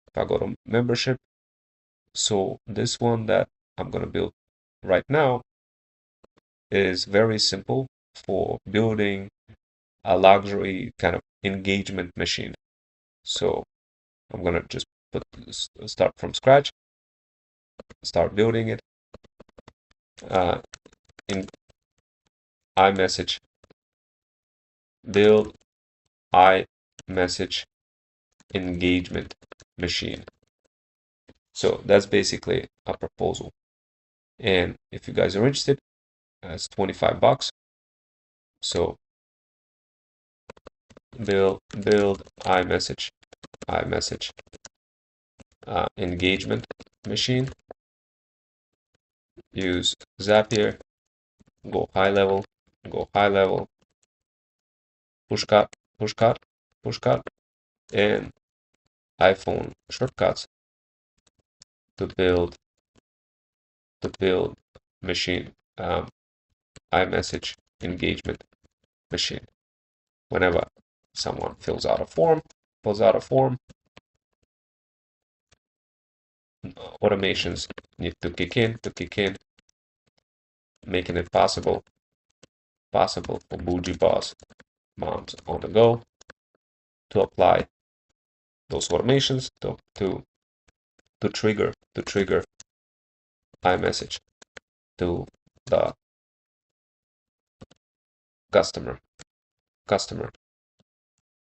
if I go to membership. So this one that I'm gonna build right now is very simple for building a luxury kind of engagement machine. So I'm gonna just start from scratch, start building it in iMessage, build iMessage engagement machine. So that's basically a proposal. And if you guys are interested, it's $25. So build iMessage engagement machine. Use Zapier, go high level, pushcut, and iPhone shortcuts to build machine iMessage engagement machine. Whenever someone fills out a form, automations need to kick in, making it possible for bougie boss moms on the go to apply those automations to trigger iMessage to the customer.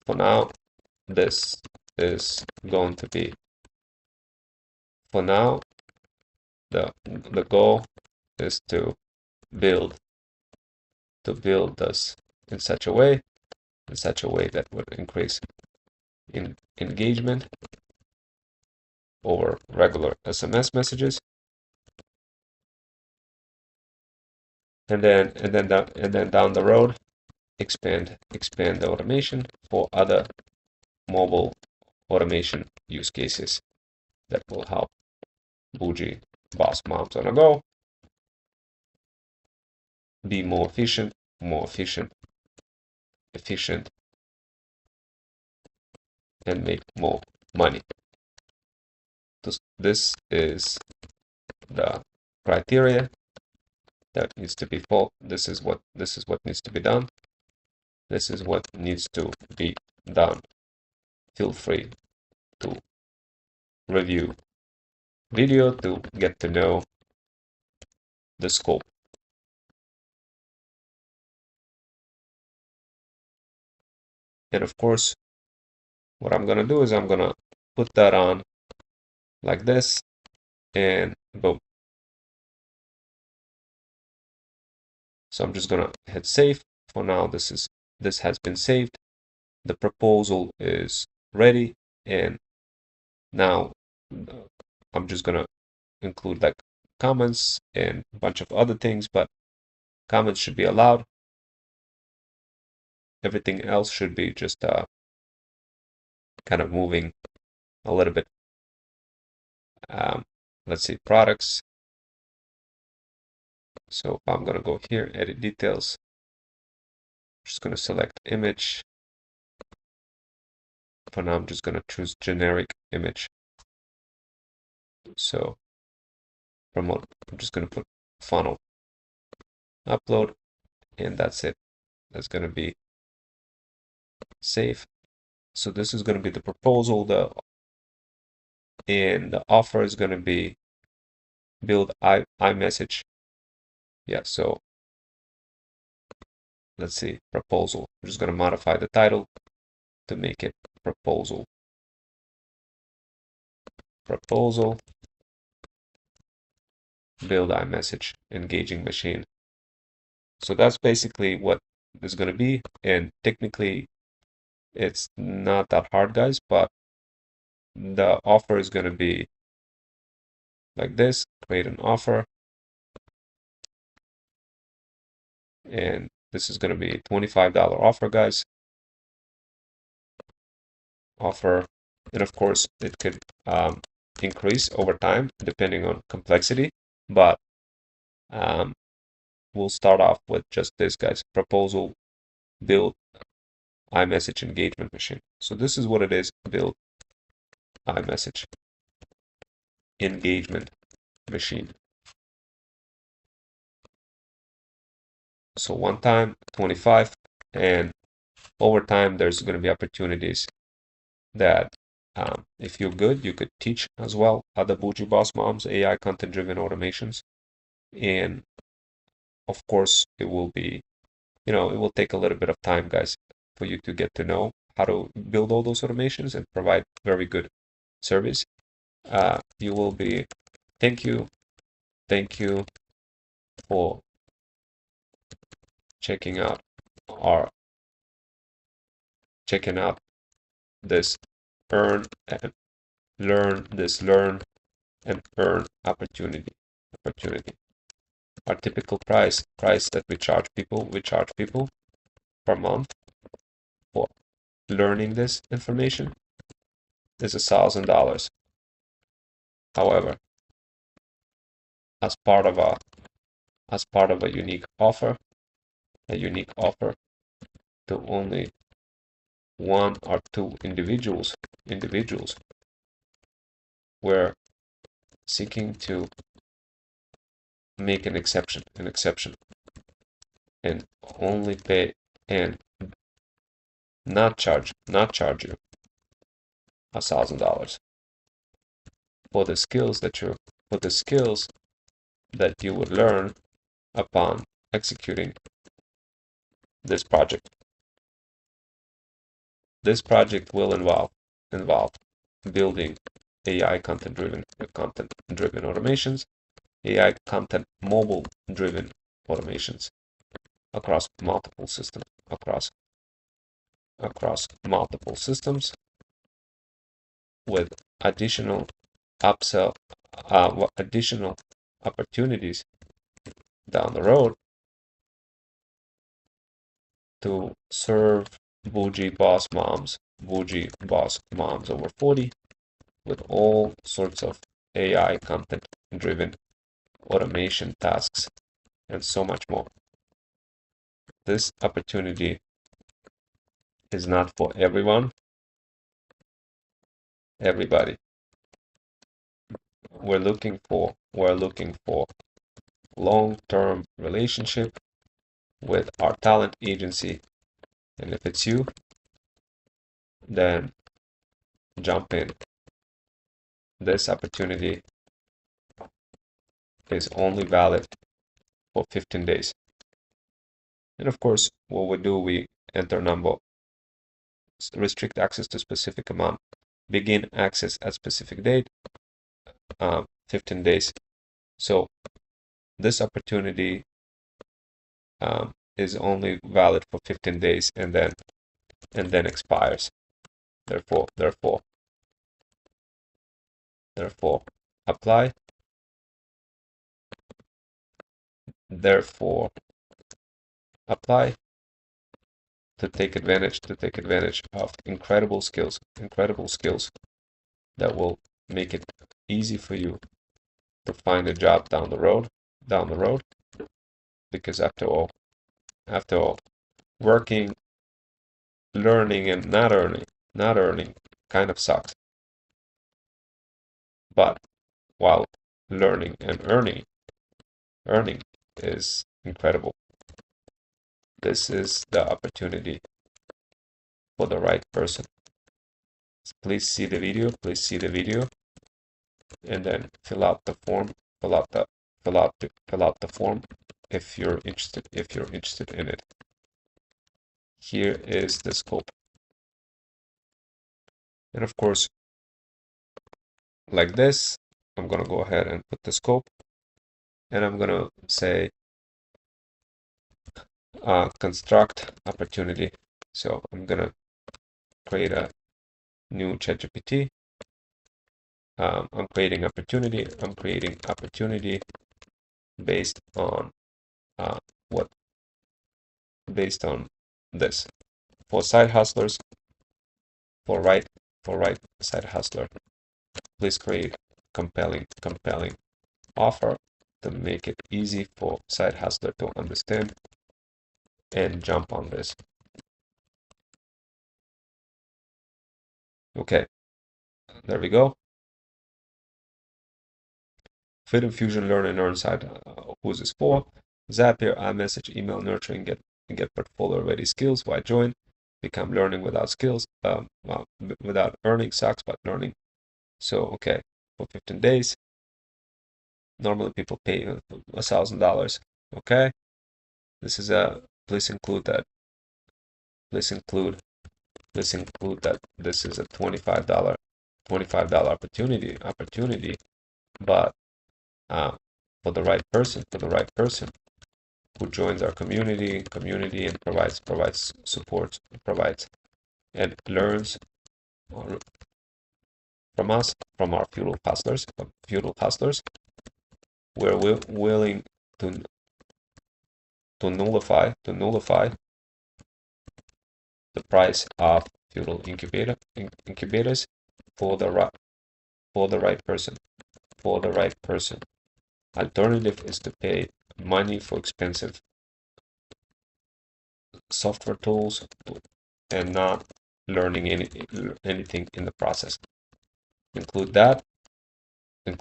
For now, this is going to be, for now, the goal is to build this in such a way that would increase engagement over regular SMS messages, and then down the road expand the automation for other mobile automation use cases that will help bougie boss moms on the go be more efficient, and make more money. This is the criteria that needs to be followed. This is what needs to be done. This is what needs to be done. Feel free to review video to get to know the scope. And of course, what I'm gonna do is I'm gonna put that on like this, and boom. So I'm just gonna hit save. For now, this has been saved. The proposal is ready, and now I'm just gonna include like comments and a bunch of other things, but comments should be allowed. Everything else should be just kind of moving a little bit let's see, products. So I'm going to go here, edit details. Just going to select image. For now, I'm just going to choose generic image. So promote, I'm just going to put funnel, upload, and that's it. That's going to be save. So this is going to be the proposal, and the offer is going to be build iMessage. Yeah, so let's see, proposal. I'm just going to modify the title to make it proposal. Proposal, build iMessage, engaging machine. So that's basically what is going to be. And technically, it's not that hard, guys, but the offer is going to be like this. Create an offer. And this is going to be a $25 offer, guys. Offer. And of course, it could increase over time depending on complexity. But we'll start off with just this, guys. Proposal, build iMessage engagement machine. So this is what it is, build iMessage engagement machine. So one time, 25, and over time, there's going to be opportunities that if you're good, you could teach as well other Bougie Boss Moms AI content-driven automations. And of course, it will be, it will take a little bit of time, guys, for you to get to know how to build all those automations and provide very good service. You will be, thank you for checking out this earn and learn and earn opportunity. Our typical price that we charge people per month for learning this information is $1,000. However, as part of a unique offer to only one or two individuals, we're seeking to make an exception, and only pay and not charge you $1,000 for the skills that you would learn upon executing this project. This project will involve building AI content-driven automations, AI content mobile-driven automations across multiple systems, with additional additional opportunities down the road to serve Bougie Boss Moms over 40 with all sorts of AI content-driven automation tasks and so much more. This opportunity is not for everybody. We're looking for long-term relationship with our talent agency, and if it's you, then jump in. This opportunity is only valid for 15 days. And of course, what we do, we enter number, restrict access to specific amount, begin access at specific date, 15 days. So this opportunity is only valid for 15 days and then expires. Therefore, apply. Therefore, apply to take advantage of incredible skills that will make it easy for you to find a job down the road, because after all, working, learning, and not earning kind of sucks. But while learning and earning is incredible. This is the opportunity for the right person. Please see the video, and then fill out the form, fill out the form if you're interested in it. Here is the scope. And of course, like this, I'm gonna go ahead and put the scope, and I'm gonna say construct opportunity. So I'm gonna create a new ChatGPT. I'm creating opportunity based on what based on this for side hustlers, for right side hustler. Please create compelling offer to make it easy for side hustler to understand and jump on this. Okay, there we go. Freedom Fusion Learn and Earn side. Who's this for? Zapier, iMessage, email nurturing, get portfolio ready skills. Why join? Become learning without skills. Well, without earning sucks, but learning. So okay, for 15 days. Normally people pay $1,000. Okay, this is a. Please include that. Please include that this is a $25 opportunity, but for the right person who joins our community and provides support, and learns from us, from our feudal hustlers. We're willing to nullify the price of feudal incubators for the right person. Alternative is to pay money for expensive software tools and not learning anything in the process. Include that, and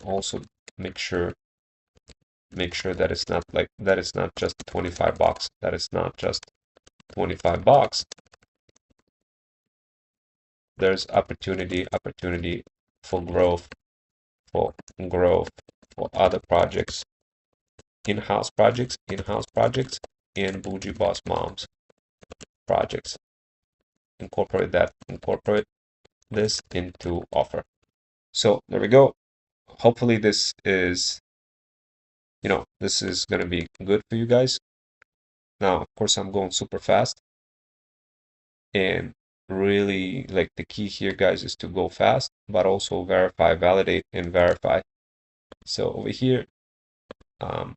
also make sure that it's not just $25. That it's not just $25. There's opportunity for growth, for other projects, in-house projects, and bougie boss moms projects. Incorporate this into offer. So there we go. Hopefully this is going to be good for you guys. Now, of course, I'm going super fast, and really, like, the key here, guys, is to go fast, but also verify, validate, and verify. So over here, I'm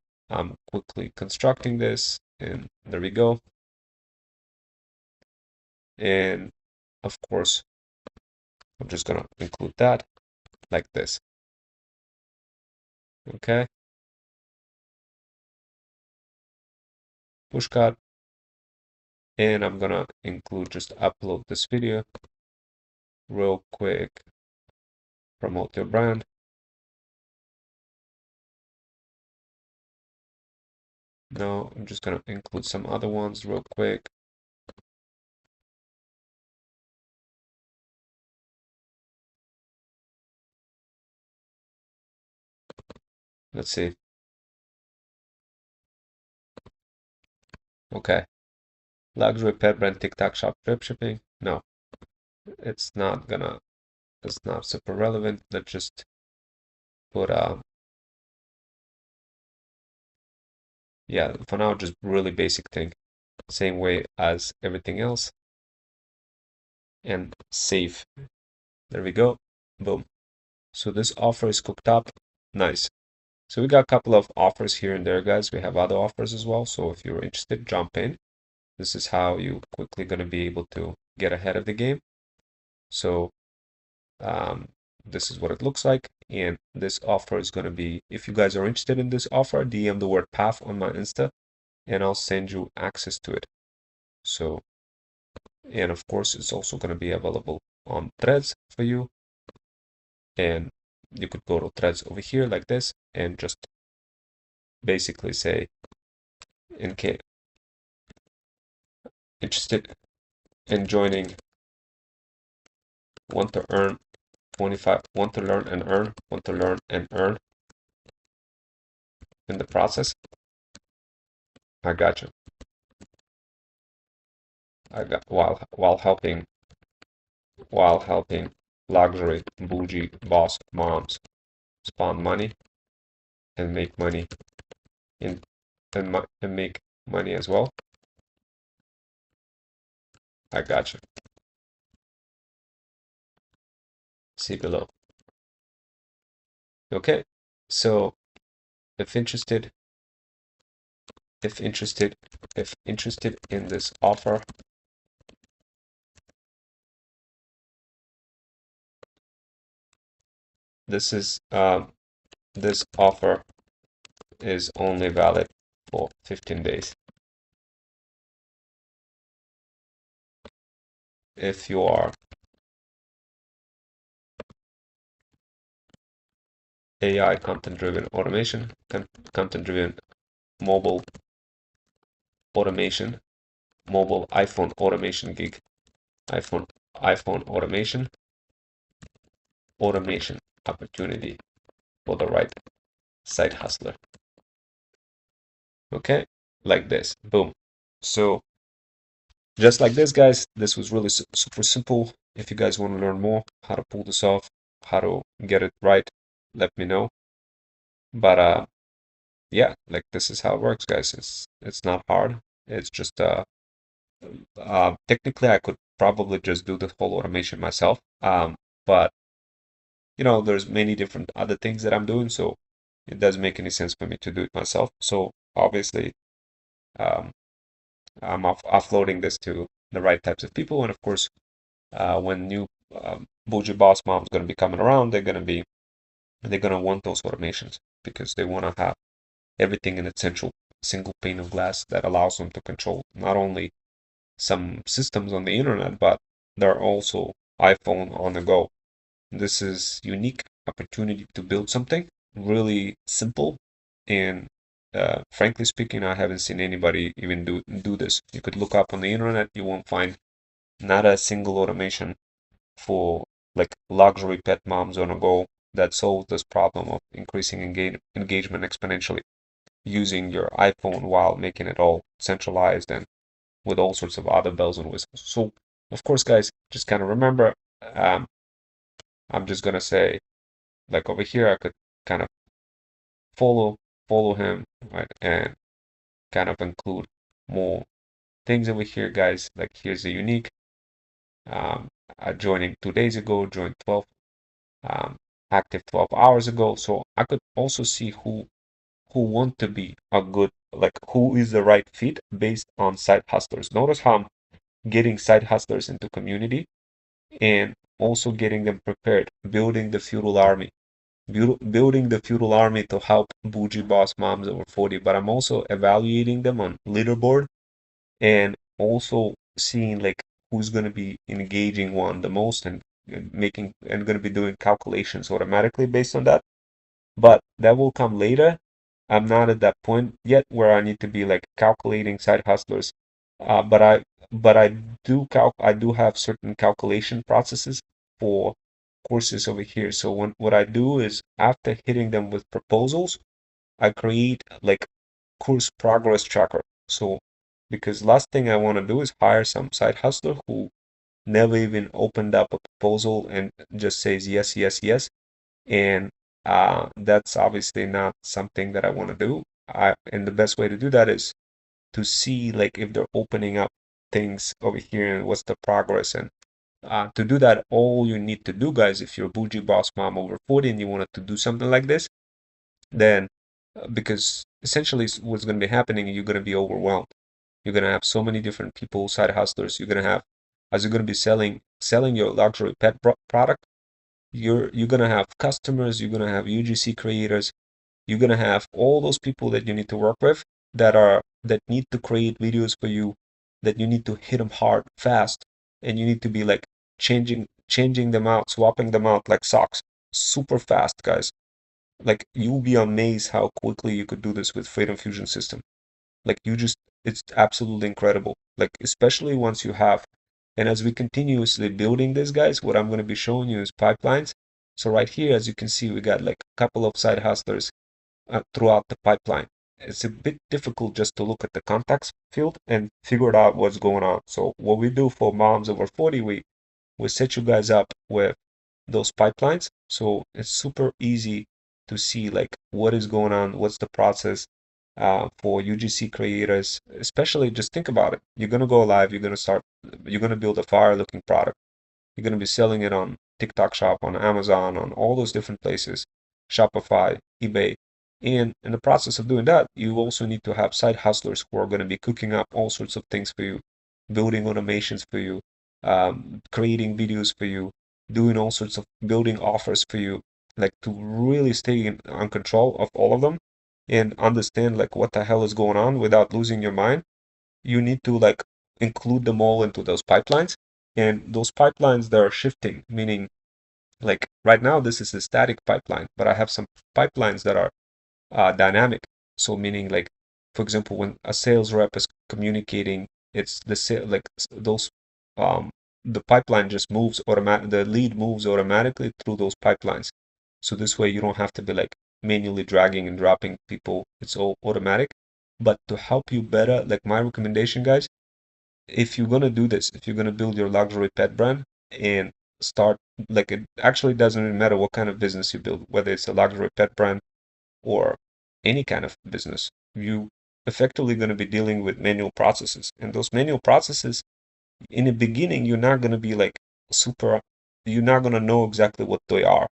quickly constructing this, and there we go. And of course, I'm just gonna include that like this. Okay. Pushcard. And I'm gonna just upload this video real quick. Promote your brand. No, I'm just gonna include some other ones real quick. Let's see. Okay. Luxury pet brand TikTok shop drip shipping. No, it's not super relevant. Let's just put yeah, for now, just really basic thing. Same way as everything else. And save. There we go. Boom. So this offer is cooked up. Nice. So we got a couple of offers here and there, guys. We have other offers as well. So if you're interested, jump in. This is how you quickly going to be able to get ahead of the game. So this is what it looks like. and this offer is going to be, if you guys are interested in this offer, DM the word path on my Insta and I'll send you access to it. So, and of course, it's also going to be available on Threads for you. And you could go to Threads over here like this and just basically say, in case interested in joining, want to earn 25, want to learn and earn, want to learn and earn in the process. I got you. I got while helping luxury bougie boss moms spawn money and make money in and make money as well. I got you. See below. Okay, so if interested, if interested, if interested in this offer, this is this offer is only valid for 15 days. If you are AI content-driven automation, content-driven mobile automation, mobile iPhone automation gig, iPhone automation opportunity for the right side hustler. Okay, like this, boom. So just like this, guys, this was really super simple. If you guys want to learn more how to pull this off, how to get it right, let me know. But yeah, like this is how it works, guys. It's not hard. It's just technically I could probably just do the whole automation myself. But you know, there's many different other things that I'm doing, so it doesn't make any sense for me to do it myself. So obviously, um, I'm offloading this to the right types of people, and of course, when new bougie boss mom's going to be coming around, they're going to want those automations because they want to have everything in a single pane of glass that allows them to control not only some systems on the internet, but they're also iPhone on the go. This is unique opportunity to build something really simple, and frankly speaking, I haven't seen anybody even do this. You could look up on the internet, you won't find not a single automation for like luxury pet moms on a go that solves this problem of increasing engagement exponentially using your iPhone while making it all centralized and with all sorts of other bells and whistles. So, of course, guys, just kind of remember, um, I'm just gonna say, like over here, I could kind of follow him, right, and kind of include more things over here, guys. Like here's the unique. Um, joining 2 days ago, joined 12, um, active 12 hours ago. So I could also see who want to be a good, like who is the right fit based on side hustlers. Notice how I'm getting side hustlers into community and also getting them prepared, building the feudal army, building the feudal army to help bougie boss moms over 40. But I'm also evaluating them on leaderboard and also seeing like who's going to be engaging one the most and making and going to be doing calculations automatically based on that. But that will come later. I'm not at that point yet where I need to be like calculating side hustlers. But I do have certain calculation processes for courses over here. So what I do is after hitting them with proposals, I create like course progress tracker. So because last thing I want to do is hire some side hustler who never even opened up a proposal and just says yes, yes, yes. And that's obviously not something that I want to do. And the best way to do that is to see like if they're opening up things over here and what's the progress. And to do that, all you need to do, guys, if you're a bougie boss mom over 40 and you wanted to do something like this, then because essentially what's going to be happening, you're going to be overwhelmed. You're going to have so many different people, side hustlers. You're going to have, as you're going to be selling your luxury pet product, You're gonna have customers, you're gonna have UGC creators, you're gonna have all those people that you need to work with that need to create videos for you, that you need to hit them hard, fast, and you need to be like changing them out, swapping them out like socks, super fast, guys. Like you'll be amazed how quickly you could do this with Freedom Fusion system. Like you just, it's absolutely incredible. Like especially once you have, and as we continuously building this, guys, what I'm going to be showing you is pipelines. So right here, as you can see, we got like a couple of side hustlers throughout the pipeline. It's a bit difficult just to look at the context field and figure out what's going on. So what we do for moms over 40, we set you guys up with those pipelines. So it's super easy to see like what is going on, what's the process for UGC creators, especially just think about it. You're going to go live, you're going to build a fire looking product. You're going to be selling it on TikTok Shop, on Amazon, on all those different places, Shopify, eBay. And in the process of doing that, you also need to have side hustlers who are going to be cooking up all sorts of things for you, building automations for you, creating videos for you, doing all sorts of building offers for you, like to really stay on control of all of them and understand like what the hell is going on without losing your mind. You need to like include them all into those pipelines, and those pipelines that are shifting, meaning like right now this is a static pipeline, but I have some pipelines that are dynamic. So meaning like, for example, when a sales rep is communicating, it's the sale like those um the pipeline just moves automatic, the lead moves automatically through those pipelines. So this way you don't have to be like manually dragging and dropping people. It's all automatic. But to help you better, like my recommendation, guys, if you're gonna do this, if you're gonna build your luxury pet brand and start, like it actually doesn't even matter what kind of business you build, whether it's a luxury pet brand or any kind of business, you effectively going to be dealing with manual processes. And those manual processes, in the beginning, you're not going to be like super, you're not going to know exactly what they are.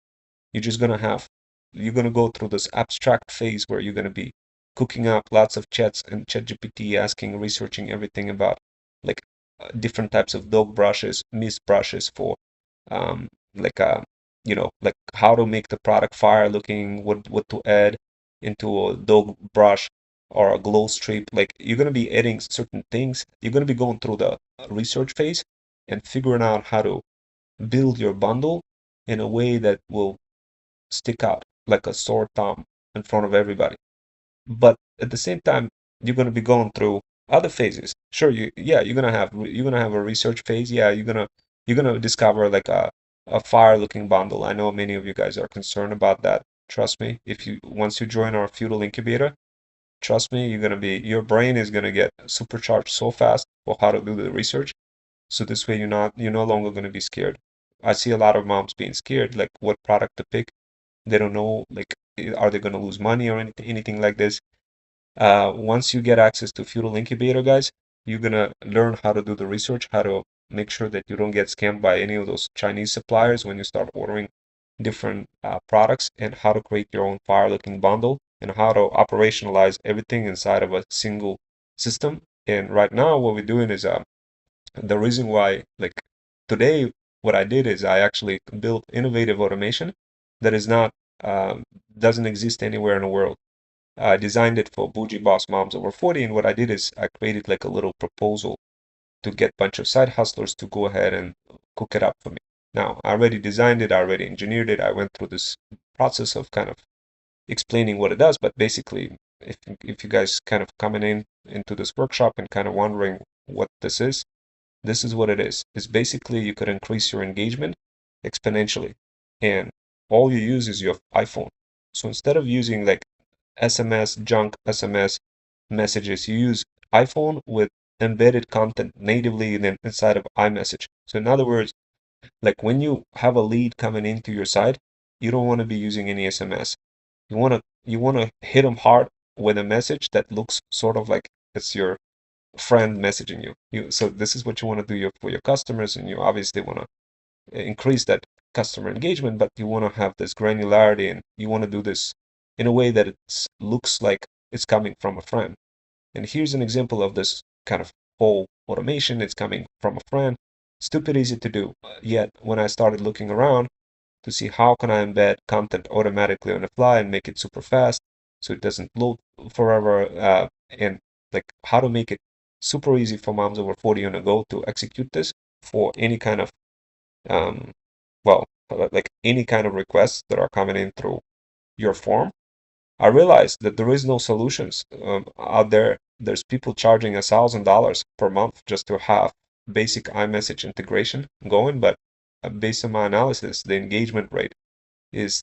You're just going to have, you're going to go through this abstract phase where you're going to be cooking up lots of chats and ChatGPT asking, researching everything about like different types of dog brushes, mist brushes for like like how to make the product fire looking, what to add into a dog brush or a glow strip. Like you're gonna be adding certain things. You're gonna be going through the research phase and figuring out how to build your bundle in a way that will stick out like a sore thumb in front of everybody. But at the same time, you're going to be going through other phases. Sure, you're gonna have a research phase. Yeah, you're gonna discover like a fire looking bundle. I know many of you guys are concerned about that. Trust me, if you once you join our feudal incubator, trust me, your brain is gonna get supercharged so fast for how to do the research. So this way you're no longer gonna be scared. I see a lot of moms being scared, like what product to pick. They don't know, like, are they gonna lose money or anything like this. Once you get access to Feudal Incubator, guys, you're gonna learn how to do the research, how to make sure that you don't get scammed by any of those Chinese suppliers when you start ordering different products, and how to create your own fire-looking bundle, and how to operationalize everything inside of a single system. And right now, what we're doing is the reason why, like today, what I did is I actually built innovative automation that is not doesn't exist anywhere in the world. I designed it for bougie boss moms over 40, and what I did is I created like a little proposal to get a bunch of side hustlers to go ahead and cook it up for me. Now, I already designed it, I already engineered it, I went through this process of kind of explaining what it does, but basically, if you guys kind of coming into this workshop and kind of wondering what this is what it is. It's basically you could increase your engagement exponentially, and all you use is your iPhone. So instead of using like SMS, junk SMS messages, you use iPhone with embedded content natively inside of iMessage. So in other words, like when you have a lead coming into your site, you don't want to be using any SMS. You want to hit them hard with a message that looks sort of like it's your friend messaging you. So this is what you want to do for your customers, and you obviously want to increase that customer engagement, but you want to have this granularity, and you want to do this in a way that it looks like it's coming from a friend. And here's an example of this kind of whole automation. It's coming from a friend. Stupid easy to do. Yet when I started looking around, to see how can I embed content automatically on the fly and make it super fast so it doesn't load forever, and like how to make it super easy for moms over 40 on the go to execute this for any kind of um, well, like any kind of requests that are coming in through your form. I realized that there is no solutions out there. There's people charging $1,000 per month just to have basic iMessage integration going, but based on my analysis, the engagement rate is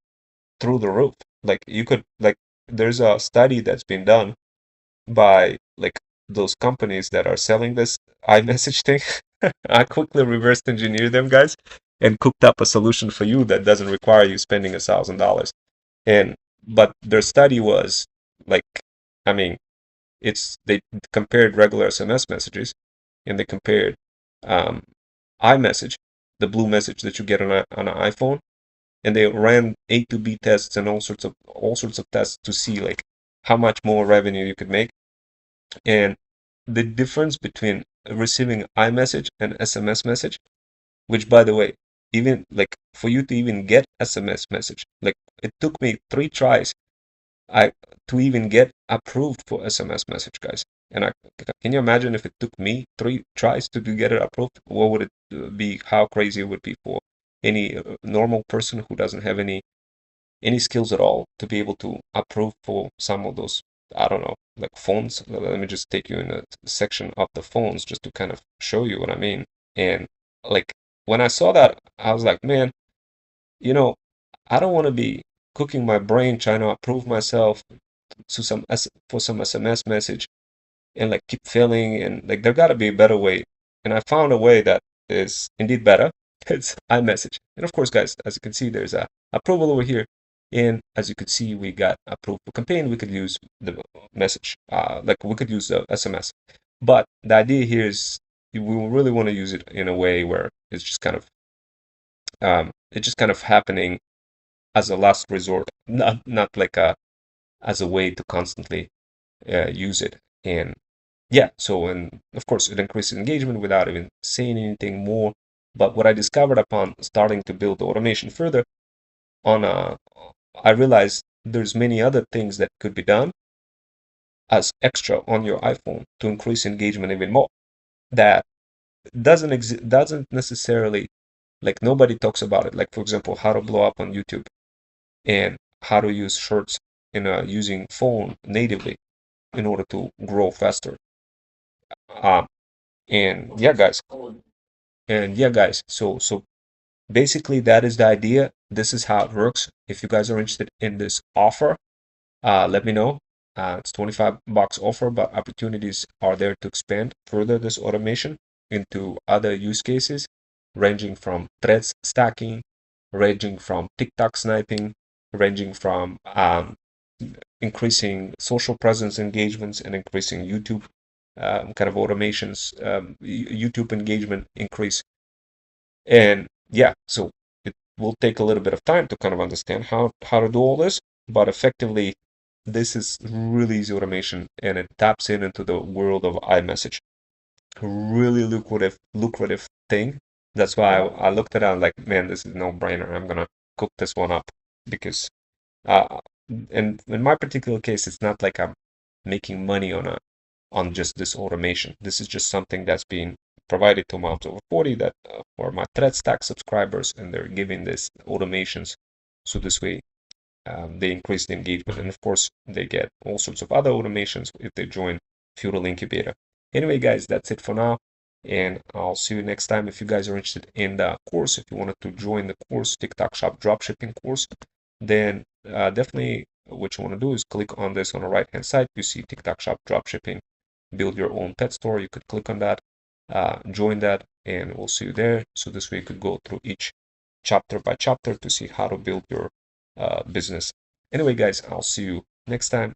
through the roof. Like you could like there's a study that's been done by like those companies that are selling this iMessage thing. I quickly reversed engineered them guys and cooked up a solution for you that doesn't require you spending $1,000. And but their study was like, I mean, they compared regular SMS messages and they compared um, iMessage, the blue message that you get on an iPhone, and they ran A to B tests and all sorts of tests to see like how much more revenue you could make. And the difference between receiving iMessage and SMS message, which by the way, even like for you to even get SMS message, like it took me 3 tries I to even get approved for SMS message, guys. And can you imagine if it took me 3 tries to get it approved? What would it be? How crazy it would be for any normal person who doesn't have any skills at all to be able to approve for some of those, I don't know, like phones. Let me just take you in a section of the phones just to kind of show you what I mean. And like when I saw that, I was like, man, you know, I don't want to be cooking my brain trying to approve myself to for some SMS message and like keep failing, and like there got to be a better way. And I found a way that is indeed better. It's iMessage. And of course, guys, as you can see, there's a approval over here. And as you can see, we got approved for campaign. We could use the message, like we could use the SMS. But the idea here is we really want to use it in a way where it's just kind of happening as a last resort, not like as a way to constantly use it. And yeah, so and of course it increases engagement without even saying anything more. But what I discovered upon starting to build the automation further on, I realized there's many other things that could be done as extra on your iPhone to increase engagement even more. That doesn't necessarily, like nobody talks about it. Like for example, how to blow up on YouTube and how to use shorts in using phone natively in order to grow faster. Um, and yeah, guys. So basically, that is the idea. This is how it works. If you guys are interested in this offer, let me know. It's $25 offer, but opportunities are there to expand further this automation into other use cases, ranging from threads stacking, ranging from TikTok sniping, ranging from increasing social presence engagements and increasing YouTube kind of automations, YouTube engagement increase. And yeah, so it will take a little bit of time to kind of understand how to do all this, but effectively, this is really easy automation and it taps into the world of iMessage. Really lucrative thing. That's why I looked at it and like, man, this is no brainer. I'm gonna cook this one up because uh, and in my particular case, it's not like I'm making money on just this automation. This is just something that's being provided to moms over 40 that for my thread stack subscribers, and they're giving this automations. So this way, they increase the engagement, and of course, they get all sorts of other automations if they join Feudal Incubator. Anyway, guys, that's it for now, and I'll see you next time. If you guys are interested in the course, if you wanted to join the course, TikTok Shop Dropshipping course, then definitely what you want to do is click on this on the right hand side. You see TikTok Shop Dropshipping, build your own pet store. You could click on that, join that, and we'll see you there. So this way you could go through each chapter by chapter to see how to build your business. Anyway, guys, I'll see you next time.